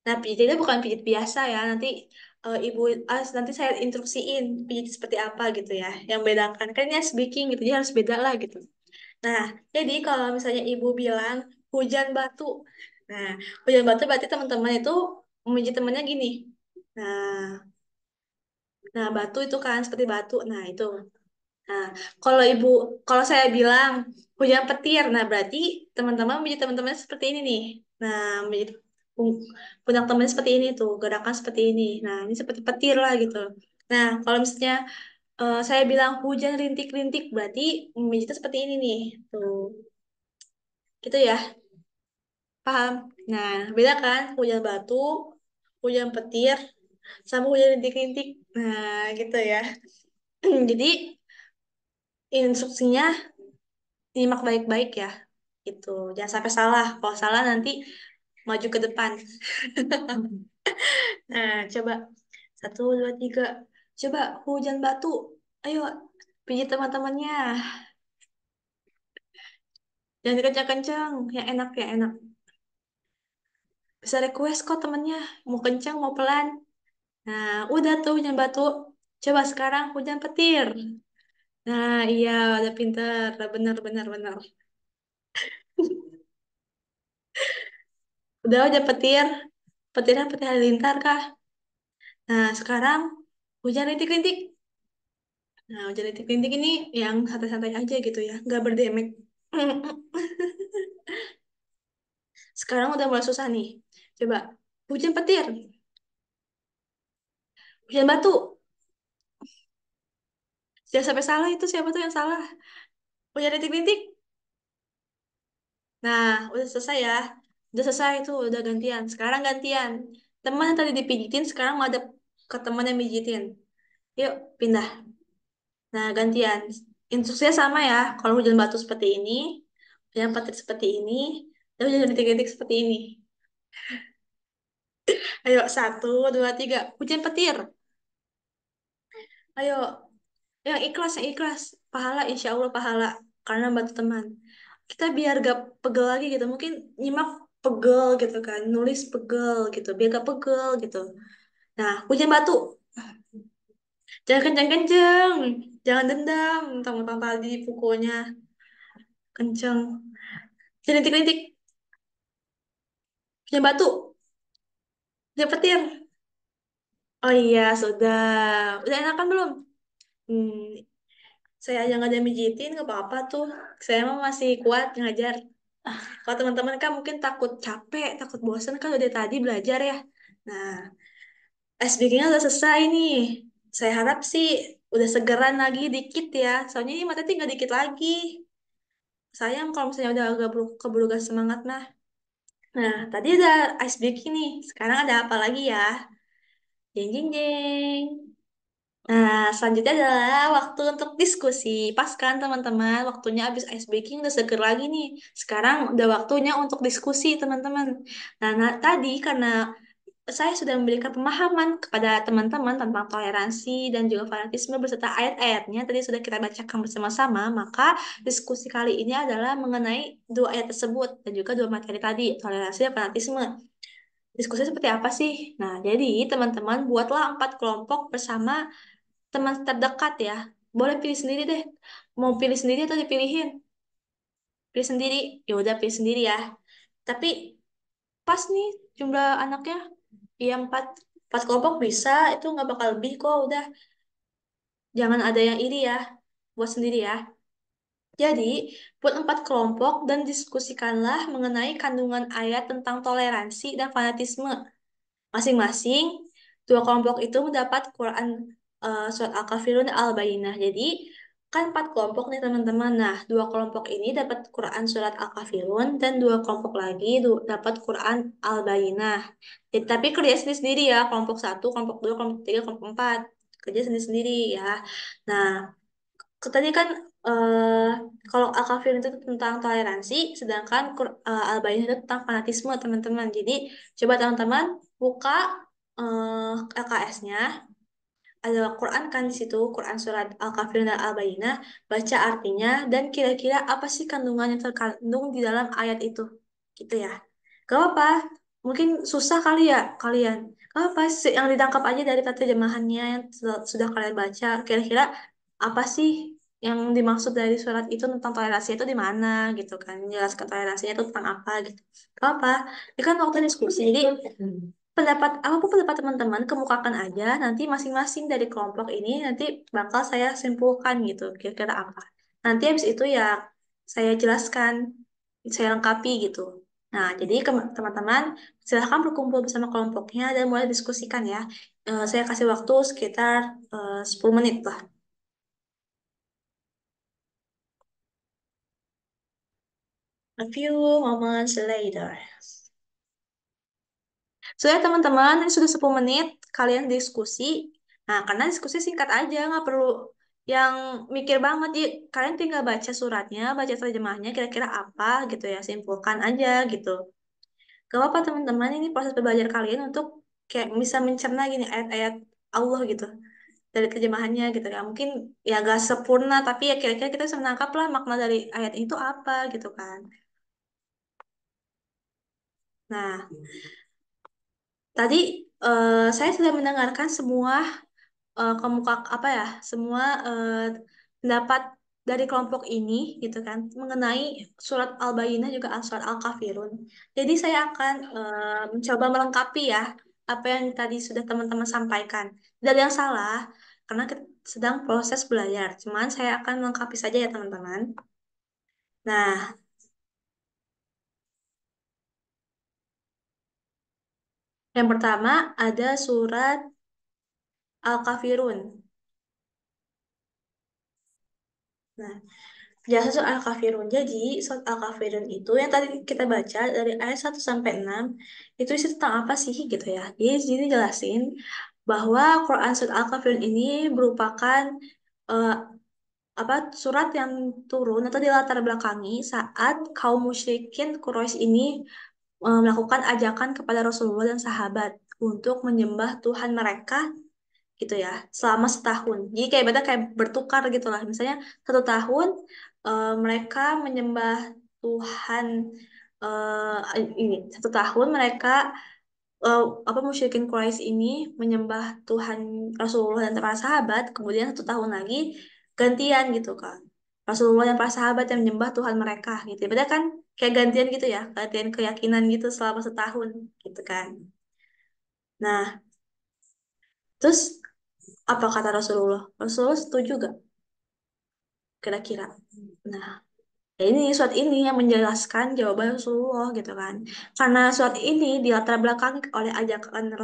Nah, pijitnya bukan pijit biasa ya. Nanti ibu nanti saya instruksiin pijit seperti apa gitu ya. Yang bedakan kan ini ice baking gitu, jadi harus beda lah gitu. Nah, jadi kalau misalnya ibu bilang hujan batu. Nah, hujan batu berarti teman-teman itu memijit temannya gini. Nah, nah batu itu kan seperti batu. Nah, itu. Nah, kalau ibu, kalau saya bilang hujan petir, nah berarti teman-teman menjadi teman-teman seperti ini nih. Nah, menjadi pundak teman seperti ini tuh, gerakan seperti ini. Nah, ini seperti petir lah gitu. Nah, kalau misalnya saya bilang hujan rintik-rintik, berarti menjadi seperti ini nih. Tuh, gitu ya. Paham? Nah, beda kan? Hujan batu, hujan petir, sama hujan rintik-rintik. Nah, gitu ya. Jadi, instruksinya nyimak baik-baik ya. Gitu. Jangan sampai salah. Kalau salah nanti maju ke depan. Nah, coba. Satu, dua, tiga. Coba hujan batu. Ayo, pijit teman-temannya. Jangan kencang-kencang. Yang enak, yang enak. Bisa request kok temennya. Mau kencang, mau pelan. Nah, udah tuh hujan batu. Coba sekarang hujan petir. Nah, iya, udah pinter. Bener, bener, bener. Udah petir. Petirnya petir halilintar kah? Nah, sekarang hujan rintik-rintik. Nah, hujan rintik-rintik ini yang santai-santai aja gitu ya. Nggak berdemek. Sekarang udah mulai susah nih. Coba, hujan petir. Hujan batu. Jangan sampai salah itu siapa tuh yang salah. Hujan rintik-rintik. Nah, udah selesai ya. Udah selesai itu, udah gantian. Sekarang gantian. Teman yang tadi dipijitin, sekarang madep ke teman yang pijitin. Yuk, pindah. Nah, gantian. Instruksinya sama ya. Kalau hujan batu seperti ini, hujan petir seperti ini, dan hujan rintik-rintik seperti ini. Ayo, satu, dua, tiga. Hujan petir. Ayo, yang ikhlas, yang ikhlas. Pahala, insya Allah pahala. Karena bantu teman. Kita biar gak pegel lagi gitu. Mungkin nyimak pegel gitu kan. Nulis pegel gitu. Biar gak pegel gitu. Nah, hujan batu. Jangan kenceng-kenceng. Jangan dendam. Tentang tadi pukulnya. Kenceng. Jangan rintik-rintik. Hujan batu. Hujan petir. Oh iya, sudah. Udah enakan belum? Hmm, saya aja nggak ada mijitin, nggak apa-apa tuh. Saya mah masih kuat ngajar. Kalau teman-teman kan mungkin takut capek, takut bosan kan udah tadi belajar ya. Nah, SBK-nya udah selesai nih. Saya harap sih udah segeran lagi dikit ya. Soalnya ini materi tinggal dikit lagi. Sayang kalau misalnya udah agak keburu gak semangat nah. Nah, tadi udah ice breaking nih. Sekarang ada apa lagi ya? Jeng jeng jeng. Nah, selanjutnya adalah waktu untuk diskusi. Pas kan teman-teman, waktunya habis ice breaking udah seger lagi nih. Sekarang udah waktunya untuk diskusi teman-teman. Nah, tadi karena saya sudah memberikan pemahaman kepada teman-teman tentang toleransi dan juga fanatisme beserta ayat-ayatnya tadi sudah kita bacakan bersama-sama, maka diskusi kali ini adalah mengenai dua ayat tersebut dan juga dua materi tadi, toleransi dan fanatisme. Diskusi seperti apa sih? Nah, jadi teman-teman buatlah 4 kelompok bersama teman terdekat ya. Boleh pilih sendiri deh. Mau pilih sendiri atau dipilihin? Pilih sendiri. Ya udah pilih sendiri ya. Tapi pas nih jumlah anaknya. Iya empat kelompok bisa. Itu nggak bakal lebih kok. Udah jangan ada yang iri ya. Buat sendiri ya. Jadi buat 4 kelompok dan diskusikanlah mengenai kandungan ayat tentang toleransi dan fanatisme. Masing-masing dua kelompok itu mendapat Quran surat Al-Kafirun dan Al-Bayyinah. Jadi kan 4 kelompok nih teman-teman. Nah, 2 kelompok ini dapat Quran surat Al-Kafirun dan 2 kelompok lagi dapat Quran Al-Bayyinah. Jadi, tapi kerja sendiri-sendiri ya, kelompok 1, kelompok 2, kelompok 3, kelompok 4. Kerja sendiri-sendiri ya. Nah, Tadi kan eh kalau Al-Kafirun itu tentang toleransi, sedangkan Al-Baqarah itu tentang fanatisme, teman-teman. Jadi coba teman-teman buka LKS-nya, ada Quran kan di situ, Quran surat Al-Kafirun dan Al-Bayyinah, baca artinya dan kira-kira apa sih kandungan yang terkandung di dalam ayat itu. Gitu ya. Gak apa, mungkin susah kali ya kalian. Gak apa, yang ditangkap aja dari terjemahannya yang sudah kalian baca. Kira-kira apa sih yang dimaksud dari surat itu tentang toleransi itu di mana gitu kan. Jelaskan toleransinya itu tentang apa gitu. Gak apa, ini kan waktu diskusi. Jadi pendapat apapun pendapat teman-teman kemukakan aja nanti masing-masing dari kelompok ini nanti bakal saya simpulkan gitu kira-kira apa nanti habis itu ya saya jelaskan saya lengkapi gitu nah jadi teman-teman silahkan berkumpul bersama kelompoknya dan mulai diskusikan ya. Saya kasih waktu sekitar 10 menit lah. A few moments later. Sudah teman-teman, ini sudah 10 menit kalian diskusi. Nah, karena diskusi singkat aja, nggak perlu yang mikir banget. Jadi, kalian tinggal baca suratnya, baca terjemahnya, kira-kira apa gitu ya, simpulkan aja gitu. Gak apa-apa teman-teman, ini proses belajar kalian untuk kayak bisa mencerna gini ayat-ayat Allah gitu dari terjemahannya gitu ya. Mungkin ya gak sempurna, tapi ya kira-kira kita bisa menangkap lah makna dari ayat itu apa gitu kan. Nah, tadi saya sudah mendengarkan semua kemuka apa ya semua pendapat dari kelompok ini gitu kan mengenai surat Al-Bayyinah juga surat Al-Kafirun. Jadi saya akan mencoba melengkapi ya apa yang tadi sudah teman-teman sampaikan. Dan yang salah karena kita sedang proses belajar. Cuman saya akan melengkapi saja ya teman-teman. Nah, yang pertama ada surat Al-Kafirun. Nah, jasa surat Al-Kafirun. Jadi, surat Al-Kafirun itu yang tadi kita baca dari ayat 1 sampai 6 itu isi tentang apa sih gitu ya. Jadi, di sini jelasin bahwa Quran surat Al-Kafirun ini merupakan eh, apa surat yang turun atau dilatar belakangi saat kaum musyrikin Quraisy ini melakukan ajakan kepada Rasulullah dan sahabat untuk menyembah Tuhan mereka gitu ya selama setahun. Jadi kayak beda kayak bertukar gitu lah. Misalnya 1 tahun mereka menyembah Tuhan ini 1 tahun mereka apa musyrikin Quraisy ini menyembah Tuhan Rasulullah dan para sahabat. Kemudian 1 tahun lagi gantian gitu kan. Rasulullah dan para sahabat yang menyembah Tuhan mereka gitu. Beda kan kayak gantian gitu ya, gantian keyakinan gitu selama setahun gitu kan. Nah, terus apa kata Rasulullah? Rasulullah setuju gak kira-kira? Nah, ya ini surat ini yang menjelaskan jawaban Rasulullah gitu kan. Karena surat ini dilatar belakangi oleh ajakan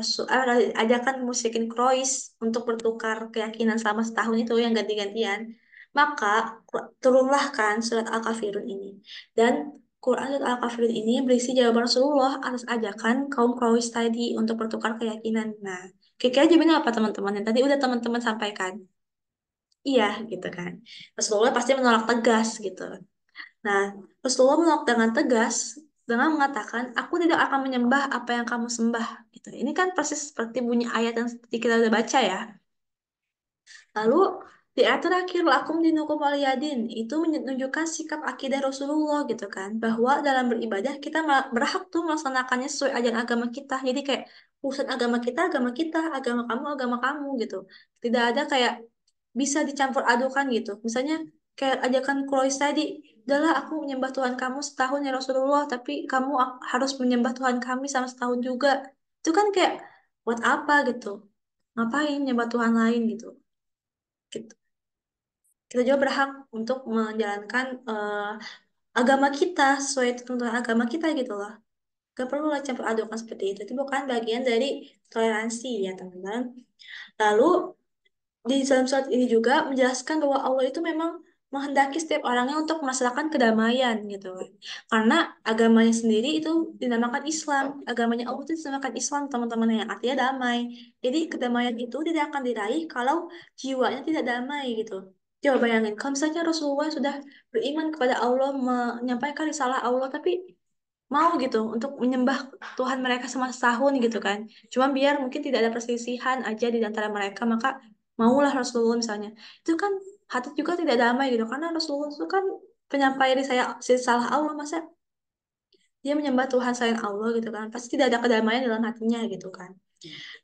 ajakan musyrikin Quraisy untuk bertukar keyakinan selama setahun itu yang ganti-gantian. Maka turunlah kan surat Al-Kafirun ini. Dan Quran surat Al-Kafirun ini berisi jawaban Rasulullah atas ajakan kaum Quraisy tadi untuk bertukar keyakinan. Nah, kira-kira jawabannya apa teman-teman? Yang tadi udah teman-teman sampaikan. Iya gitu kan. Rasulullah pasti menolak tegas gitu. Nah, Rasulullah menolak dengan tegas dengan mengatakan, aku tidak akan menyembah apa yang kamu sembah. Gitu. Ini kan persis seperti bunyi ayat yang seperti kita udah baca ya. Lalu di ayat terakhir lakum dinukum waliyadin itu menunjukkan sikap akidah Rasulullah gitu kan bahwa dalam beribadah kita berhak tuh melaksanakannya sesuai ajaran agama kita. Jadi kayak urusan agama kita, agama kamu gitu. Tidak ada kayak bisa dicampur adukan gitu. Misalnya kayak ajakan Quraisy tadi, udahlah aku menyembah Tuhan kamu setahun ya Rasulullah, tapi kamu harus menyembah Tuhan kami sama setahun juga. Itu kan kayak buat apa gitu? Ngapain menyembah Tuhan lain gitu? Gitu. Kita juga berhak untuk menjalankan agama kita sesuai tuntunan agama kita gitu loh. Gak perlu lah campur adukan seperti itu. Itu bukan bagian dari toleransi ya teman-teman. Lalu di dalam surat ini juga menjelaskan bahwa Allah itu memang menghendaki setiap orangnya untuk merasakan kedamaian gitu kan. Karena agamanya sendiri itu dinamakan Islam. Agamanya Allah itu dinamakan Islam teman-teman yang artinya damai. Jadi kedamaian itu tidak akan diraih kalau jiwanya tidak damai gitu. Coba bayangin, kalau misalnya Rasulullah sudah beriman kepada Allah, menyampaikan risalah Allah, tapi mau gitu untuk menyembah Tuhan mereka semasa tahun gitu kan. Cuma biar mungkin tidak ada perselisihan aja di antara mereka, maka maulah Rasulullah misalnya. Itu kan hati juga tidak damai gitu, karena Rasulullah itu kan penyampai risalah Allah, masa dia menyembah Tuhan selain Allah gitu kan. Pasti tidak ada kedamaian dalam hatinya gitu kan.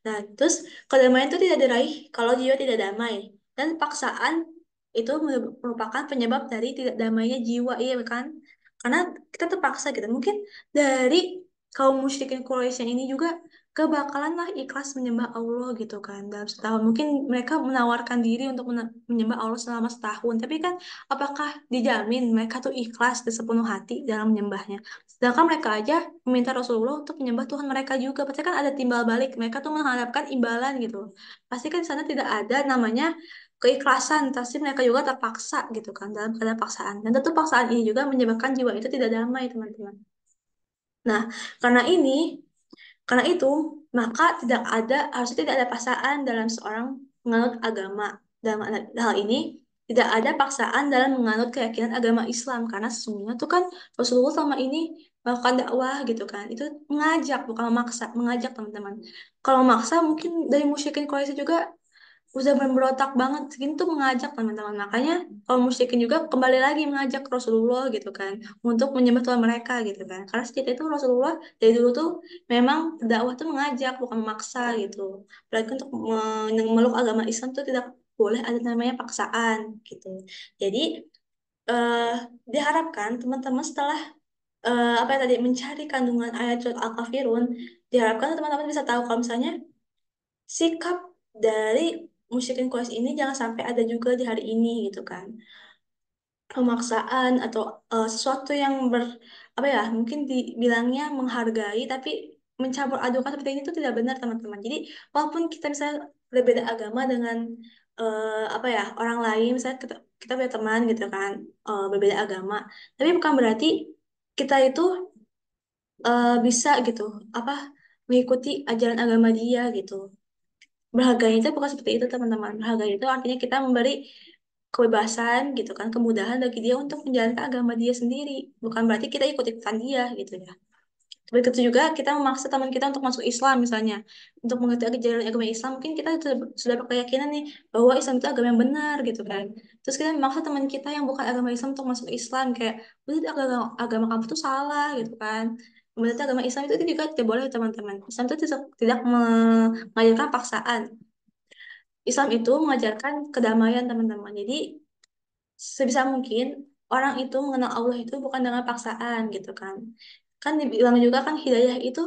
Nah, terus kedamaian itu tidak diraih kalau jiwa tidak damai. Dan paksaan itu merupakan penyebab dari tidak damainya jiwa, iya kan? Karena kita terpaksa gitu. Mungkin dari kaum musyrikin Quraisy ini juga kebakalan lah ikhlas menyembah Allah gitu kan dalam setahun. Mungkin mereka menawarkan diri untuk menyembah Allah selama setahun. Tapi kan apakah dijamin mereka tuh ikhlas dan sepenuh hati dalam menyembahnya? Sedangkan mereka aja meminta Rasulullah untuk menyembah Tuhan mereka juga. Pasti kan ada timbal balik. Mereka tuh mengharapkan imbalan gitu. Pasti kan di sana tidak ada namanya keikhlasan. Pasti mereka juga terpaksa gitu kan dalam keadaan paksaan. Dan tentu paksaan ini juga menyebabkan jiwa itu tidak damai, teman-teman. Nah, karena ini, karena itu, maka tidak ada, harusnya tidak ada paksaan dalam seorang menganut agama. Dalam hal ini, tidak ada paksaan dalam menganut keyakinan agama Islam. Karena sesungguhnya tuh kan Rasulullah selama ini melakukan dakwah gitu kan. Itu mengajak, bukan memaksa, mengajak teman-teman. Kalau memaksa mungkin dari musyrikin Quraisy juga udah berontak banget segitu tuh mengajak teman-teman, makanya kaum musyrikin juga kembali lagi mengajak Rasulullah gitu kan untuk menyembah Tuhan mereka gitu kan, karena sejak itu Rasulullah dari dulu tuh memang dakwah tuh mengajak bukan memaksa gitu. Apalagi untuk memeluk agama Islam tuh tidak boleh ada namanya paksaan gitu. Jadi eh, diharapkan teman-teman setelah apa ya tadi mencari kandungan ayat surat Al-Kafirun, diharapkan teman-teman bisa tahu kalau misalnya sikap dari musyrikin Quraisy ini jangan sampai ada juga di hari ini gitu kan. Pemaksaan atau sesuatu yang apa ya mungkin dibilangnya menghargai tapi mencampur adukan seperti ini tuh tidak benar, teman-teman. Jadi walaupun kita misalnya berbeda agama dengan apa ya orang lain, misalnya kita punya teman gitu kan, berbeda agama, tapi bukan berarti kita itu bisa gitu apa mengikuti ajaran agama dia gitu. Berharganya itu bukan seperti itu, teman-teman. Berharganya itu artinya kita memberi kebebasan gitu kan, kemudahan bagi dia untuk menjalankan agama dia sendiri. Bukan berarti kita ikut-ikutan dia gitu ya. Begitu juga kita memaksa teman kita untuk masuk Islam misalnya, untuk mengerti ajaran agama Islam, mungkin kita sudah berkeyakinan nih bahwa Islam itu agama yang benar gitu kan. Terus kita memaksa teman kita yang bukan agama Islam untuk masuk Islam, kayak udah agama kamu tuh salah gitu kan. Berarti agama Islam itu juga tidak boleh, teman-teman. Islam itu tidak mengajarkan paksaan. Islam itu mengajarkan kedamaian, teman-teman. Jadi sebisa mungkin orang itu mengenal Allah itu bukan dengan paksaan gitu kan. Kan dibilang juga kan hidayah itu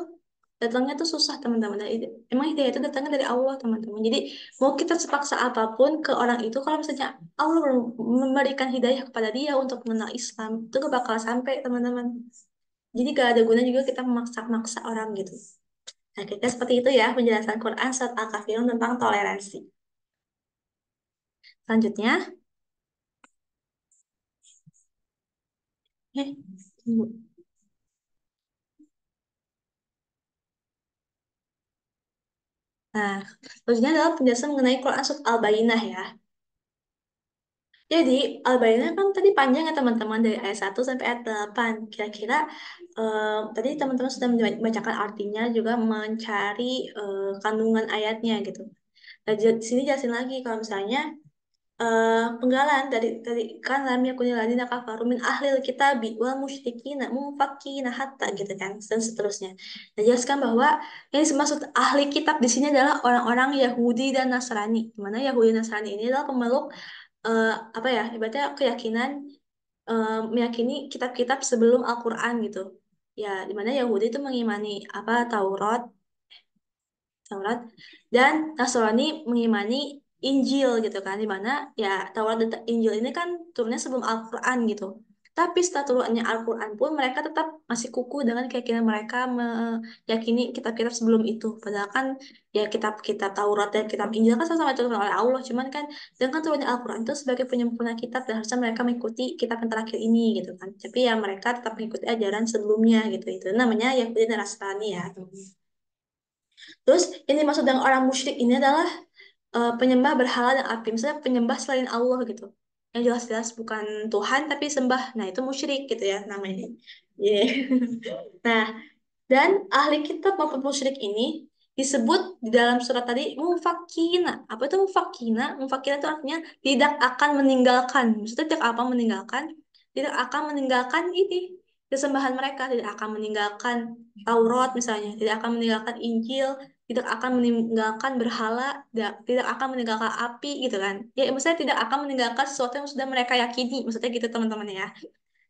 datangnya tuh susah, teman-teman. Dan emang hidayah itu datangnya dari Allah, teman-teman. Jadi mau kita sepaksa apapun ke orang itu, kalau misalnya Allah belum memberikan hidayah kepada dia untuk mengenal Islam, itu gak bakal sampai, teman-teman. Jadi gak ada guna juga kita memaksa-maksa orang gitu. Nah, kira seperti itu ya penjelasan Quran surat Al-Kafirun tentang toleransi. Selanjutnya, tunggu. Nah, selanjutnya adalah penjelasan mengenai Quran Surat Al-Bayyinah ya. Jadi, Al-Bayyinah kan tadi panjang ya teman-teman, dari ayat 1 sampai ayat 8. Kira-kira tadi teman-teman sudah membacakan artinya, juga mencari kandungan ayatnya gitu. Nah, di sini jelasin lagi kalau misalnya penggalan dari kan lam yakunil ladina kafaru min ahlil kitabi wal musyrikina munfakina hatta gitu kan dan seterusnya. Nah, jelaskan bahwa yang dimaksud ahli kitab di sini adalah orang-orang Yahudi dan Nasrani. Di mana Yahudi dan Nasrani ini adalah pemeluk apa ya ibaratnya keyakinan meyakini kitab-kitab sebelum Al-Quran gitu. Ya, di mana Yahudi itu mengimani apa Taurat, dan Nasrani mengimani Injil gitu kan, di mana ya Taurat dan Injil ini kan turunnya sebelum Al-Quran gitu. Tapi setelah turunnya Al-Quran pun mereka tetap masih kukuh dengan keyakinan mereka meyakini kitab-kitab sebelum itu. Padahal kan ya kitab-kitab Taurat dan kitab Injil kan sama-sama diturunkan oleh Allah. Cuman kan dengan turunnya Al-Quran itu sebagai penyempurna kitab dan harusnya mereka mengikuti kitab yang terakhir ini gitu kan. Tapi ya mereka tetap mengikuti ajaran sebelumnya gitu. Itu namanya Yahudi dan Nasrani ya. Terus yang dimaksud dengan orang musyrik ini adalah penyembah berhala dan api, misalnya penyembah selain Allah gitu. yang jelas-jelas bukan Tuhan tapi sembah. Nah, itu musyrik gitu ya namanya. Yeah. Nah, dan ahli kitab maupun musyrik ini disebut di dalam surat tadi mufakina. Apa itu mufakina? Mufakina itu artinya tidak akan meninggalkan. Maksudnya tidak apa meninggalkan? Tidak akan meninggalkan ini kesembahan mereka. Tidak akan meninggalkan Taurat misalnya. Tidak akan meninggalkan Injil. Tidak akan meninggalkan berhala. Tidak akan meninggalkan api gitu kan. Ya maksudnya tidak akan meninggalkan sesuatu yang sudah mereka yakini. Maksudnya gitu teman-teman ya.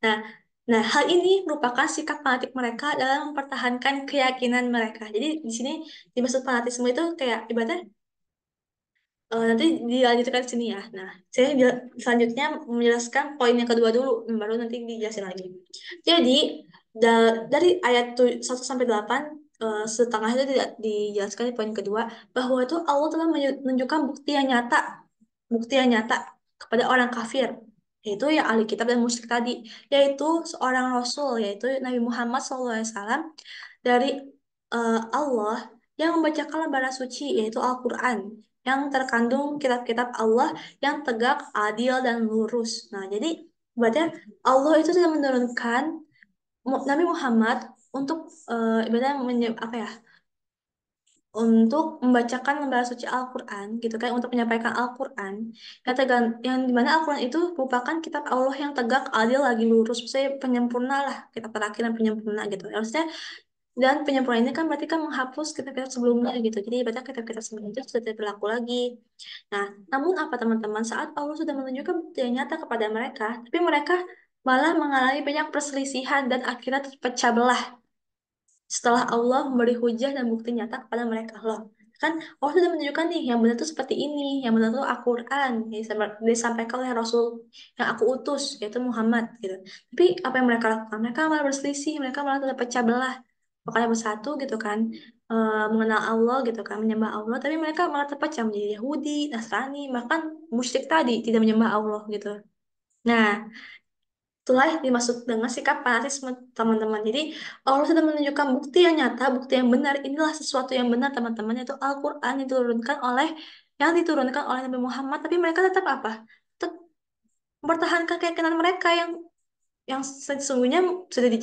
Nah, nah, hal ini merupakan sikap fanatik mereka dalam mempertahankan keyakinan mereka. Jadi di sini dimaksud fanatisme itu kayak ibaratnya nanti dilanjutkan di sini ya. Nah, saya selanjutnya menjelaskan poin yang kedua dulu, baru nanti dijelasin lagi. Jadi dari ayat 1 sampai 8 setengah itu dijelaskan di poin kedua bahwa itu Allah telah menunjukkan bukti yang nyata kepada orang kafir, yaitu yang ahli kitab dan musyrik tadi, yaitu seorang rasul, yaitu Nabi Muhammad SAW dari Allah yang membacakan lembaran suci, yaitu Al-Quran, yang terkandung kitab-kitab Allah yang tegak, adil, dan lurus. Nah, jadi berarti Allah itu sudah menurunkan Nabi Muhammad untuk ibaratnya apa ya? Untuk membacakan lembaran suci Al-Quran gitu kan, untuk menyampaikan Al-Quran yang dimana Al-Quran itu merupakan kitab Allah yang tegak, adil, lagi lurus, maksudnya penyempurna lah, kitab terakhir dan penyempurna gitu. Maksudnya dan penyempurnaan ini kan berarti kan menghapus kitab-kitab sebelumnya gitu. Jadi berarti kitab-kitab sebelumnya itu sudah tidak berlaku lagi. Nah, namun apa teman-teman, saat Allah sudah menunjukkan bukti yang nyata kepada mereka, tapi mereka malah mengalami banyak perselisihan dan akhirnya terpecah belah setelah Allah memberi hujah dan bukti nyata kepada mereka. Loh, kan Allah sudah menunjukkan nih yang benar itu seperti ini, yang benar itu Al-Quran yang disampaikan oleh Rasul yang aku utus, yaitu Muhammad gitu. Tapi apa yang mereka lakukan? Mereka malah berselisih, mereka malah terpecah belah. Makanya bersatu gitu kan, mengenal Allah gitu kan, menyembah Allah, tapi mereka malah terpecah menjadi Yahudi, Nasrani, bahkan musyrik tadi tidak menyembah Allah gitu. Nah, itulah yang dimaksud dengan sikap fanatisme, teman-teman. Jadi, Allah sudah menunjukkan bukti yang nyata, bukti yang benar. Inilah sesuatu yang benar, teman-teman, yaitu Al-Quran yang diturunkan oleh Nabi Muhammad. Tapi mereka tetap apa? Tetap mempertahankan keyakinan mereka yang sesungguhnya sudah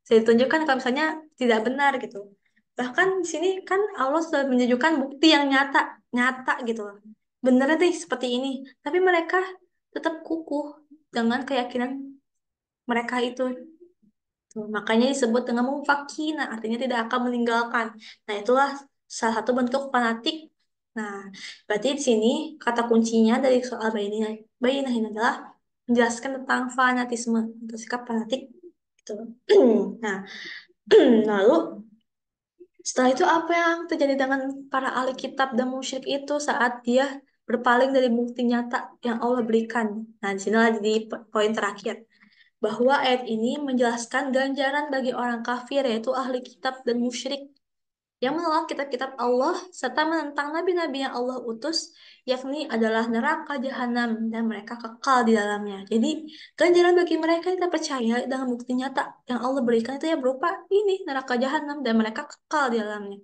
sudah ditunjukkan kalau misalnya tidak benar gitu. Bahkan di sini kan Allah sudah menunjukkan bukti yang nyata, nyata gitu loh. Benar deh seperti ini. Tapi mereka tetap kukuh dengan keyakinan mereka itu. Tuh, makanya disebut dengan mufakina, artinya tidak akan meninggalkan. Nah, itulah salah satu bentuk fanatik. Nah, berarti di sini kata kuncinya dari soal bayinah ini adalah menjelaskan tentang fanatisme atau sikap fanatik. Gitu. Nah, lalu setelah itu apa yang terjadi dengan para ahli kitab dan musyrik itu saat dia berpaling dari bukti nyata yang Allah berikan? Nah, di sinilah jadi poin terakhir bahwa ayat ini menjelaskan ganjaran bagi orang kafir, yaitu ahli kitab dan musyrik yang menolak kitab-kitab Allah serta menentang nabi-nabi yang Allah utus, yakni adalah neraka jahanam dan mereka kekal di dalamnya. Jadi, ganjaran bagi mereka yang tidak percaya dengan bukti nyata yang Allah berikan itu ya berupa ini neraka jahanam dan mereka kekal di dalamnya.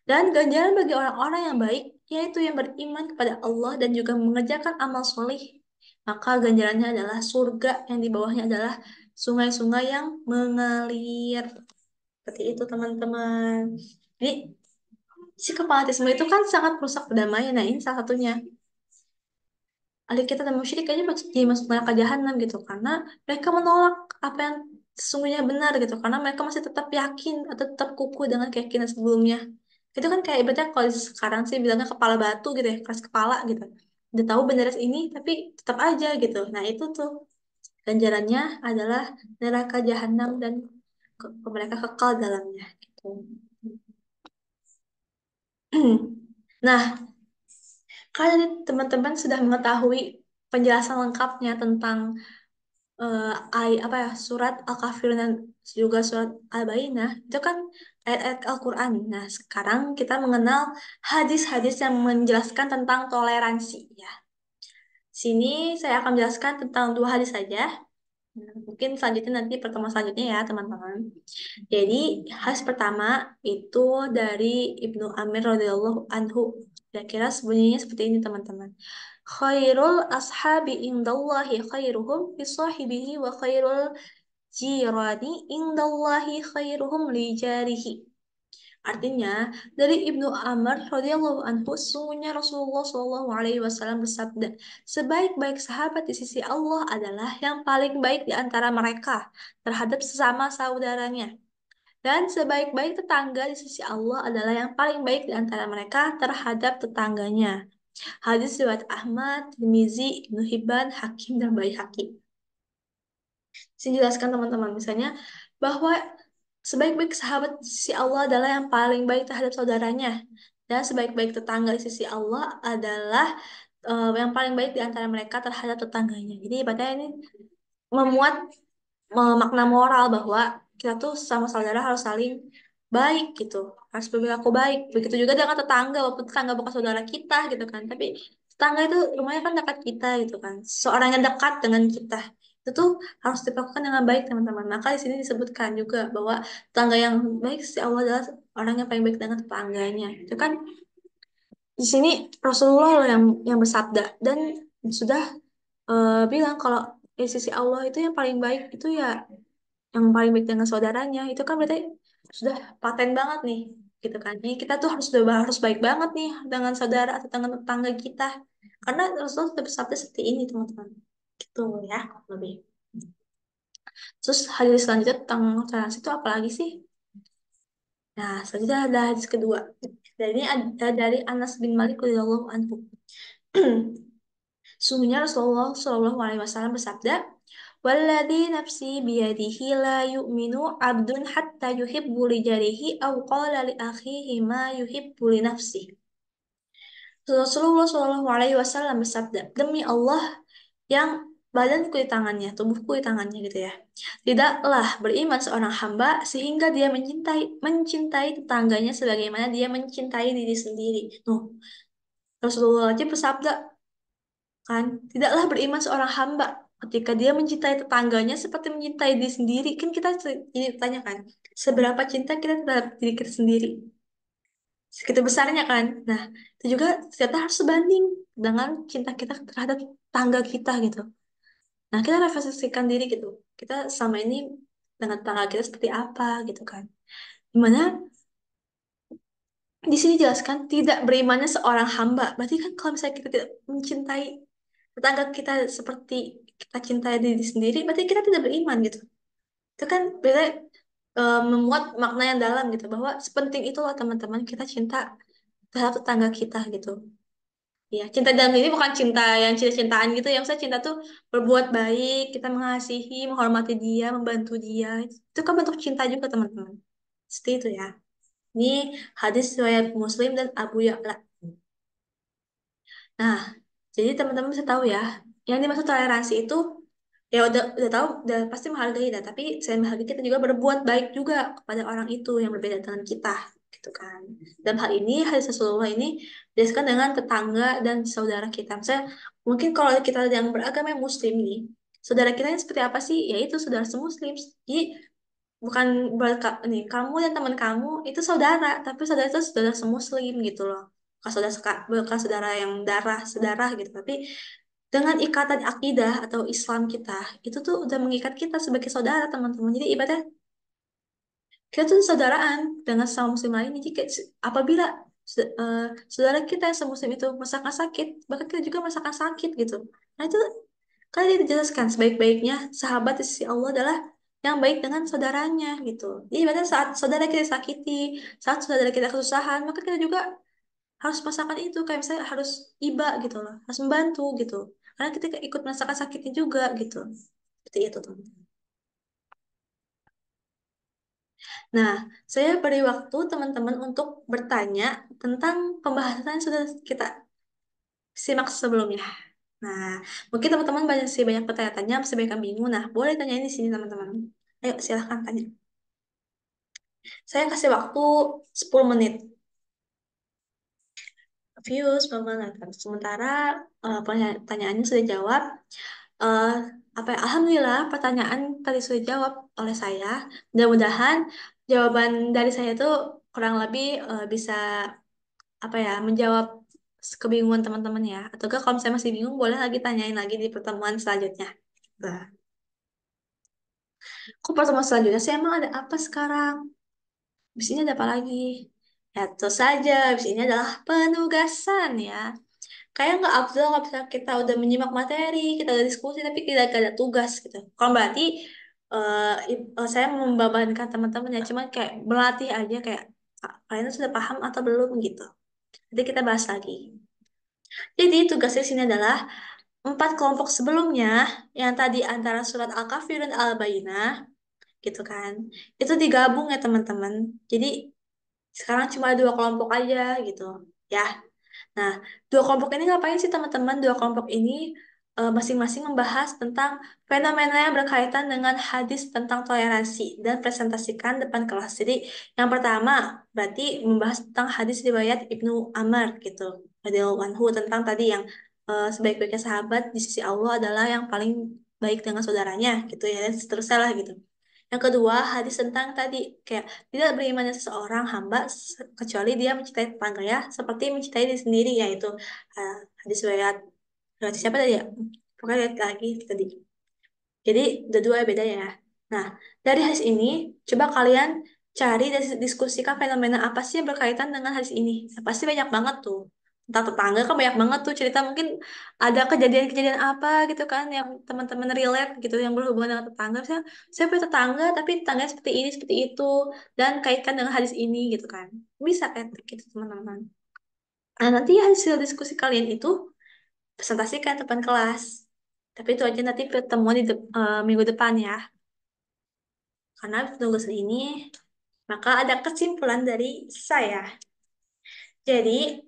Dan ganjaran bagi orang-orang yang baik, yaitu yang beriman kepada Allah dan juga mengerjakan amal soleh, maka ganjarannya adalah surga yang di bawahnya adalah sungai-sungai yang mengalir. Seperti itu, teman-teman. Jadi, si fanatisme itu kan sangat merusak perdamaian. Nah, ini salah satunya. Ahli kita dan musyrik aja jadi masuk neraka jahanam gitu. Karena mereka menolak apa yang sesungguhnya benar gitu. Karena mereka masih tetap yakin atau tetap kukuh dengan keyakinan sebelumnya. Itu kan kayak ibaratnya kalau sekarang sih bilangnya kepala batu gitu ya, keras kepala gitu. Udah tahu benar ini, tapi tetap aja gitu. Nah, itu tuh ganjarannya adalah neraka jahanam dan mereka kekal dalamnya gitu. Nah, kalau teman-teman sudah mengetahui penjelasan lengkapnya tentang apa ya, surat Al-Kafirun dan juga surat Al-Bayyinah, itu kan ayat-ayat Al-Quran. Nah, sekarang kita mengenal hadis-hadis yang menjelaskan tentang toleransi ya. Sini saya akan menjelaskan tentang dua hadis saja. Nah, mungkin selanjutnya nanti pertemuan selanjutnya ya, teman-teman. Jadi, hadis pertama itu dari Ibnu Amir radhiyallahu anhu. Kira-kira sebunyinya seperti ini, teman-teman. Khairul ashabi indallahi khairuhum li sahibihi wa khairul jirani indallahi khairuhum li jarihi. Artinya, dari Ibnu Amr radhiyallahu anhu, sesungguhnya Rasulullah Shallallahu alaihi wasallam bersabda, sebaik-baik sahabat di sisi Allah adalah yang paling baik di antara mereka terhadap sesama saudaranya. Dan sebaik-baik tetangga di sisi Allah adalah yang paling baik di antara mereka terhadap tetangganya. Hadis riwayat Ahmad, Tirmizi, Ibnu Hibban, Hakim, dan Baihaqi. Saya jelaskan teman-teman, misalnya bahwa sebaik-baik sahabat di sisi Allah adalah yang paling baik terhadap saudaranya. Dan sebaik-baik tetangga di sisi Allah adalah yang paling baik di antara mereka terhadap tetangganya. Jadi ibaratnya ini memuat makna moral bahwa kita tuh sama saudara harus saling baik gitu, harus berperilaku baik. Begitu juga dengan tetangga, walaupun tetangga bukan saudara kita gitu kan, tapi tetangga itu rumahnya kan dekat kita gitu kan, seorang yang dekat dengan kita itu tuh harus diperlakukan dengan baik teman-teman. Maka di sini disebutkan juga bahwa tetangga yang baik si Allah adalah orang yang paling baik dengan tetangganya. Itu kan di sini Rasulullah loh yang bersabda dan sudah bilang kalau di sisi Allah itu yang paling baik itu ya yang paling baik dengan saudaranya. Itu kan berarti sudah paten banget nih gitu kan. Jadi kita tuh harus baik banget nih dengan saudara atau dengan tetangga kita karena Rasulullah sudah bersabda seperti ini teman-teman, gitu ya lebih. Terus hadis selanjutnya tentang toleransi itu apa lagi sih? Nah, selanjutnya ada hadis kedua. Dan ini ada dari Anas bin Malik radhiyallahu anhu. Sungguhnya Rasulullah Shallallahu Alaihi Wasallam bersabda, "Walladzi nafsi biyadihi la yu'minu abdun hatta yuhibbu li jarihi aw qala li akhihi ma yuhibbu li nafsi." Rasulullah Shallallahu Alaihi Wasallam bersabda, "Demi Allah yang badanku di tangannya, tubuhku di tangannya gitu ya. Tidaklah beriman seorang hamba sehingga dia mencintai tetangganya sebagaimana dia mencintai diri sendiri." Nuh, Rasulullah aja bersabda kan, tidaklah beriman seorang hamba ketika dia mencintai tetangganya seperti mencintai diri sendiri. Kan kita jadi tanya kan, seberapa cinta kita terhadap diri kita sendiri? Segitu besarnya kan. Nah, itu juga ternyata harus sebanding dengan cinta kita terhadap tetangga kita gitu. Nah, kita refleksikan diri gitu. Kita sama ini dengan tetangga kita seperti apa gitu kan. Dimana di sini jelaskan tidak berimannya seorang hamba. Berarti kan kalau misalnya kita tidak mencintai tetangga kita seperti kita cintai diri sendiri, berarti kita tidak beriman gitu. Itu kan beda memuat makna yang dalam gitu bahwa sepenting itulah teman-teman kita cinta terhadap tetangga kita gitu. Ya, cinta dalam ini bukan cinta yang cinta-cintaan gitu ya. Maksudnya cinta tuh berbuat baik, kita mengasihi, menghormati dia, membantu dia. Itu kan bentuk cinta juga teman-teman. Seperti itu ya. Ini hadis riwayat Muslim dan Abu Ya'la. Nah, jadi teman-teman bisa tahu ya, yang dimaksud toleransi itu ya udah tahu, udah pasti menghargai dah. Tapi selain menghargai kita juga berbuat baik juga kepada orang itu yang berbeda dengan kita, gitu kan. Dalam hal ini hadis Rasulullah ini dijelaskan dengan tetangga dan saudara kita. Misalnya mungkin kalau kita yang beragama yang Muslim nih, saudara kita yang seperti apa sih? Yaitu saudara semuslim. Jadi bukan nih kamu dan teman kamu itu saudara, tapi saudara itu saudara semuslim gitu loh. Bukan saudara yang darah sedarah gitu, tapi dengan ikatan akidah atau Islam kita itu tuh udah mengikat kita sebagai saudara teman-teman. Jadi ibadah kita tuh saudaraan dengan sama muslim lain. Jadi apabila saudara kita yang semuslim itu merasakan sakit, bahkan kita juga merasakan sakit gitu. Nah itu kan dia dijelaskan sebaik-baiknya sahabat di sisi Allah adalah yang baik dengan saudaranya gitu. Jadi ibadah saat saudara kita sakiti, saat saudara kita kesusahan, maka kita juga harus merasakan itu kayak misalnya harus iba gitu loh, harus membantu gitu. Karena kita ikut merasakan sakitnya juga gitu. Seperti itu teman. Nah, saya beri waktu teman-teman untuk bertanya tentang pembahasan yang sudah kita simak sebelumnya. Nah, mungkin teman-teman banyak bertanya-tanya, masih banyak yang bingung. Nah, boleh tanyain di sini teman-teman. Ayo, silahkan tanya. Saya kasih waktu 10 menit. Views, pemenang. Sementara pertanyaannya sudah jawab. eh apa ya, Alhamdulillah pertanyaan tadi sudah jawab oleh saya. Mudah-mudahan jawaban dari saya itu kurang lebih bisa apa ya menjawab kebingungan teman-teman ya. Atau enggak kalau misalnya masih bingung boleh lagi tanyain lagi di pertemuan selanjutnya. Nah, kok pertemuan selanjutnya sih emang ada apa sekarang? Habis ini ada apa lagi? Ya, tentu saja. Habis ini adalah penugasan ya. Kayak nggak afdol kalau misalnya kita udah menyimak materi, kita udah diskusi, tapi tidak ada tugas gitu. Kalau berarti saya membebankan teman-teman ya, cuman kayak melatih aja kayak "Ah, kalian sudah paham atau belum gitu. Nanti kita bahas lagi. Jadi tugasnya di sini adalah empat kelompok sebelumnya yang tadi antara surat Al-Kahfi dan Al-Bayyinah gitu kan. Itu digabung ya teman-teman. Jadi sekarang cuma dua kelompok aja gitu. Ya, nah, dua kelompok ini ngapain sih teman-teman? Dua kelompok ini masing-masing membahas tentang fenomena yang berkaitan dengan hadis tentang toleransi dan presentasikan depan kelas. Jadi, yang pertama berarti membahas tentang hadis riwayat Ibnu Amr gitu. Radhiyallahu anhu tentang tadi yang sebaik-baiknya sahabat di sisi Allah adalah yang paling baik dengan saudaranya gitu ya dan seterusnya lah gitu. Yang kedua, hadis tentang tadi kayak tidak berimannya seseorang hamba kecuali dia mencintai tetangga ya, seperti mencintai diri sendiri yaitu uh, hadis riwayat riwayat siapa tadi ya? Pokoknya lihat lagi tadi. Jadi dua beda ya. Nah, dari hadis ini coba kalian cari dan diskusikan fenomena apa sih yang berkaitan dengan hadis ini. Nah, pasti banyak banget tuh. Tentang tetangga kan banyak banget tuh cerita mungkin ada kejadian-kejadian apa gitu kan yang teman-teman relate gitu yang berhubungan dengan tetangga. Misalnya saya punya tetangga tapi tetangganya seperti ini seperti itu dan kaitkan dengan hadis ini gitu kan. Bisa kan gitu teman-teman. Nah, nanti hasil diskusi kalian itu presentasikan depan kelas. Tapi itu aja nanti pertemuan di minggu depan ya. Karena tugas ini, maka ada kesimpulan dari saya. Jadi,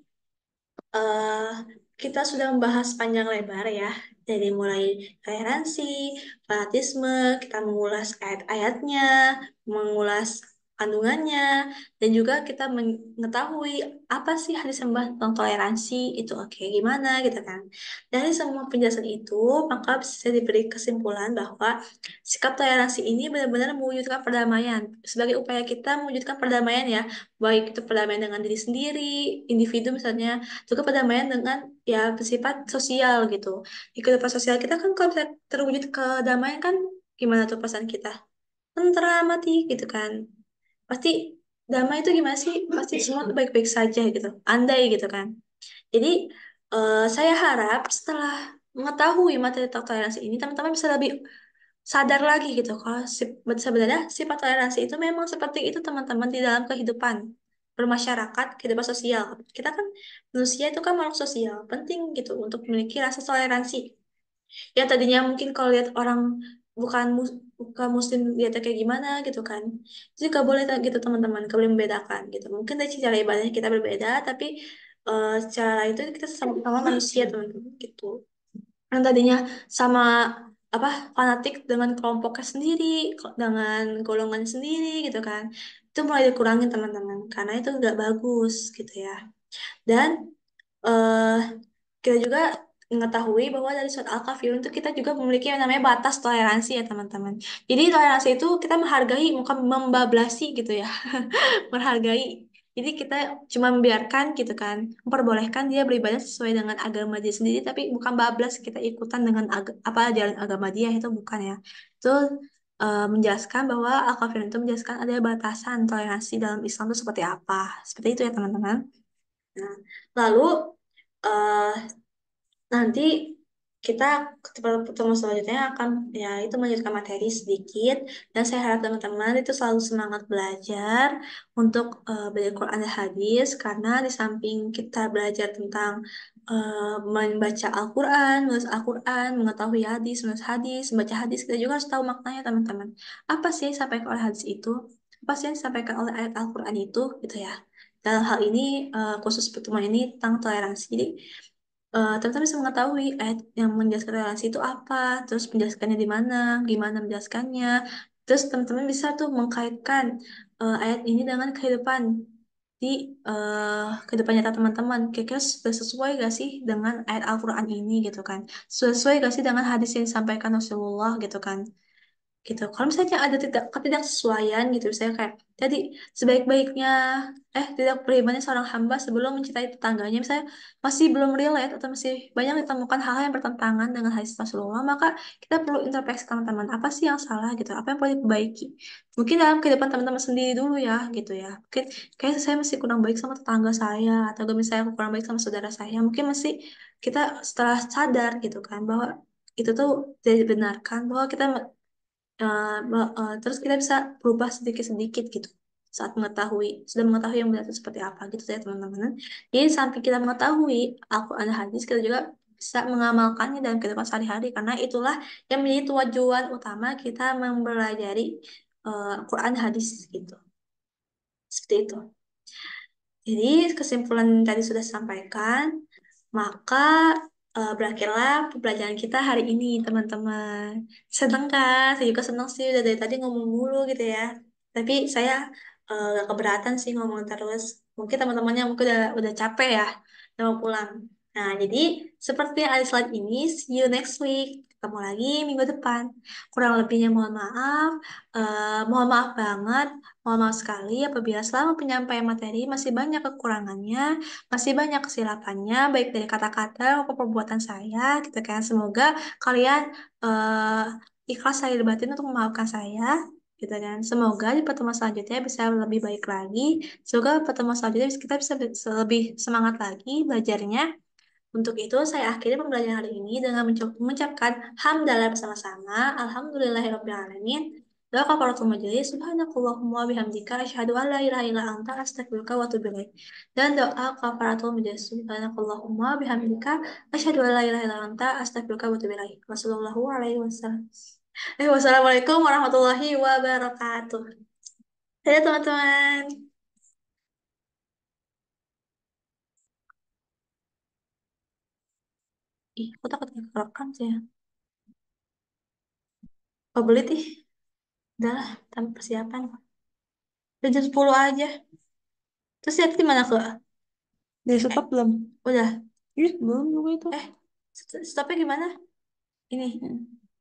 eh, kita sudah membahas panjang lebar ya. Dari mulai toleransi, fanatisme, kita mengulas ayat-ayatnya, mengulas kandungannya, dan juga kita mengetahui apa sih hadis yang membahas tentang toleransi, itu oke gimana gitu kan. Dari semua penjelasan itu, maka bisa diberi kesimpulan bahwa sikap toleransi ini benar-benar mewujudkan perdamaian. Sebagai upaya kita mewujudkan perdamaian ya, baik itu perdamaian dengan diri sendiri, individu misalnya, juga perdamaian dengan ya bersifat sosial gitu. Di kehidupan sosial kita kan kalau bisa terwujud kedamaian kan gimana tuh perasaan kita? Tentram mati gitu kan. Pasti damai itu gimana sih? Pasti semua tuh baik-baik saja gitu. Andai gitu kan. Jadi saya harap setelah mengetahui materi tentang toleransi ini teman-teman bisa lebih sadar lagi gitu kalau sebenarnya sifat toleransi itu memang seperti itu teman-teman di dalam kehidupan bermasyarakat, kehidupan sosial. Kita kan manusia itu kan makhluk sosial, penting gitu untuk memiliki rasa toleransi. Ya tadinya mungkin kalau lihat orang bukan muslim lihatnya kayak gimana gitu kan. Jadi gak boleh gitu teman-teman, gak boleh membedakan gitu. Mungkin dari cara ibadahnya kita berbeda, tapi secara itu kita sama-sama manusia teman-teman gitu yang tadinya sama apa fanatik dengan kelompoknya sendiri, dengan golongan sendiri gitu kan. Itu mulai dikurangin teman-teman karena itu nggak bagus gitu ya. Dan eh kita juga mengetahui bahwa dari surat Al-Kafirun itu kita juga memiliki yang namanya batas toleransi ya teman-teman. Jadi toleransi itu kita menghargai bukan membablasi gitu ya. Menghargai. Jadi kita cuma membiarkan gitu kan, memperbolehkan dia beribadah sesuai dengan agama dia sendiri, tapi bukan bablas kita ikutan dengan apa jalan agama dia itu bukan ya. Itu menjelaskan bahwa Al-Kafirun itu menjelaskan ada batasan toleransi dalam Islam itu seperti apa. Seperti itu ya teman-teman. Nah, lalu eh, nanti kita ketemu selanjutnya akan ya itu melanjutkan materi sedikit dan saya harap teman-teman itu selalu semangat belajar untuk belajar Quran dan hadis karena di samping kita belajar tentang membaca Al-Quran, menulis Al-Quran, mengetahui hadis, menulis hadis, membaca hadis, kita juga harus tahu maknanya teman-teman. Apa sih yang disampaikan oleh hadis itu? Apa sih yang disampaikan oleh ayat Al-Quran itu? Gitu ya. Dalam hal ini khusus pertemuan ini tentang toleransi. Jadi teman-teman bisa mengetahui ayat yang menjelaskan relasi itu apa, terus menjelaskannya di mana, gimana menjelaskannya. Terus teman-teman bisa tuh mengkaitkan ayat ini dengan kehidupan di kehidupan nyata teman-teman. Kira-kira sudah sesuai gak sih dengan ayat Al-Quran ini gitu kan? Sesuai gak sih dengan hadis yang disampaikan Rasulullah gitu kan? gitu. Kalau misalnya ada ketidaksesuaian gitu, saya kayak jadi sebaik-baiknya tidak berimannya seorang hamba sebelum mencintai tetangganya, misalnya masih belum relate atau masih banyak ditemukan hal-hal yang bertentangan dengan hadis Rasulullah, maka kita perlu introspeksi teman-teman, apa sih yang salah gitu, apa yang perlu diperbaiki. Mungkin dalam kehidupan teman-teman sendiri dulu ya gitu ya. Mungkin kayak saya masih kurang baik sama tetangga saya atau misalnya aku kurang baik sama saudara saya, mungkin masih kita setelah sadar gitu kan bahwa itu tuh tidak dibenarkan, bahwa kita terus kita bisa berubah sedikit-sedikit gitu saat sudah mengetahui yang benar itu seperti apa gitu ya teman-teman. Jadi samping kita mengetahui Al-Quran dan hadis, kita juga bisa mengamalkannya dalam kehidupan sehari-hari karena itulah yang menjadi tujuan utama kita mempelajari Al-Quran dan hadis gitu. Seperti itu. Jadi kesimpulan tadi sudah disampaikan, maka berakhirlah pembelajaran kita hari ini, teman-teman. Seneng kan? Saya juga seneng sih, udah dari tadi ngomong mulu gitu ya. Tapi saya gak keberatan sih ngomong terus. Mungkin teman-temannya mungkin udah capek ya, udah mau pulang. Nah, jadi seperti yang ada slide ini, see you next week. Ketemu lagi minggu depan. Kurang lebihnya mohon maaf. Mohon maaf banget. Mohon maaf sekali apabila selama penyampaian materi masih banyak kekurangannya, masih banyak kesilapannya, baik dari kata-kata maupun perbuatan saya, gitu kan. Semoga kalian ikhlas saya batin untuk memaafkan saya, gitu kan. Semoga di pertemuan selanjutnya bisa lebih baik lagi. Semoga pertemuan selanjutnya kita bisa lebih semangat lagi belajarnya. Untuk itu, saya akhiri pembelajaran hari ini dengan mengucapkan hamdalah bersama-sama. Alhamdulillahirrahmanirrahim. Doa kafaratul majelis. Subhanakallahumma bihamdika. Asyhadu an la ilaha illa anta astaghfiruka wa atubu ilaik. Dan doa kafaratul majelis. Subhanakallahumma bihamdika. Asyhadu an la ilaha illa anta astaghfiruka wa atubu ilaik. Wassallallahu alaihi wasallam. Wassalamualaikum warahmatullahi wabarakatuh. Dadah teman-teman. Ih, aku takut kerekam sih ya. Oh, belit ih. Udah lah, tanpa persiapan. Udah jam 10 aja. Terus lihat gimana ke? Di stop belum? Udah. Ih, belum juga itu. Stopnya gimana? Ini.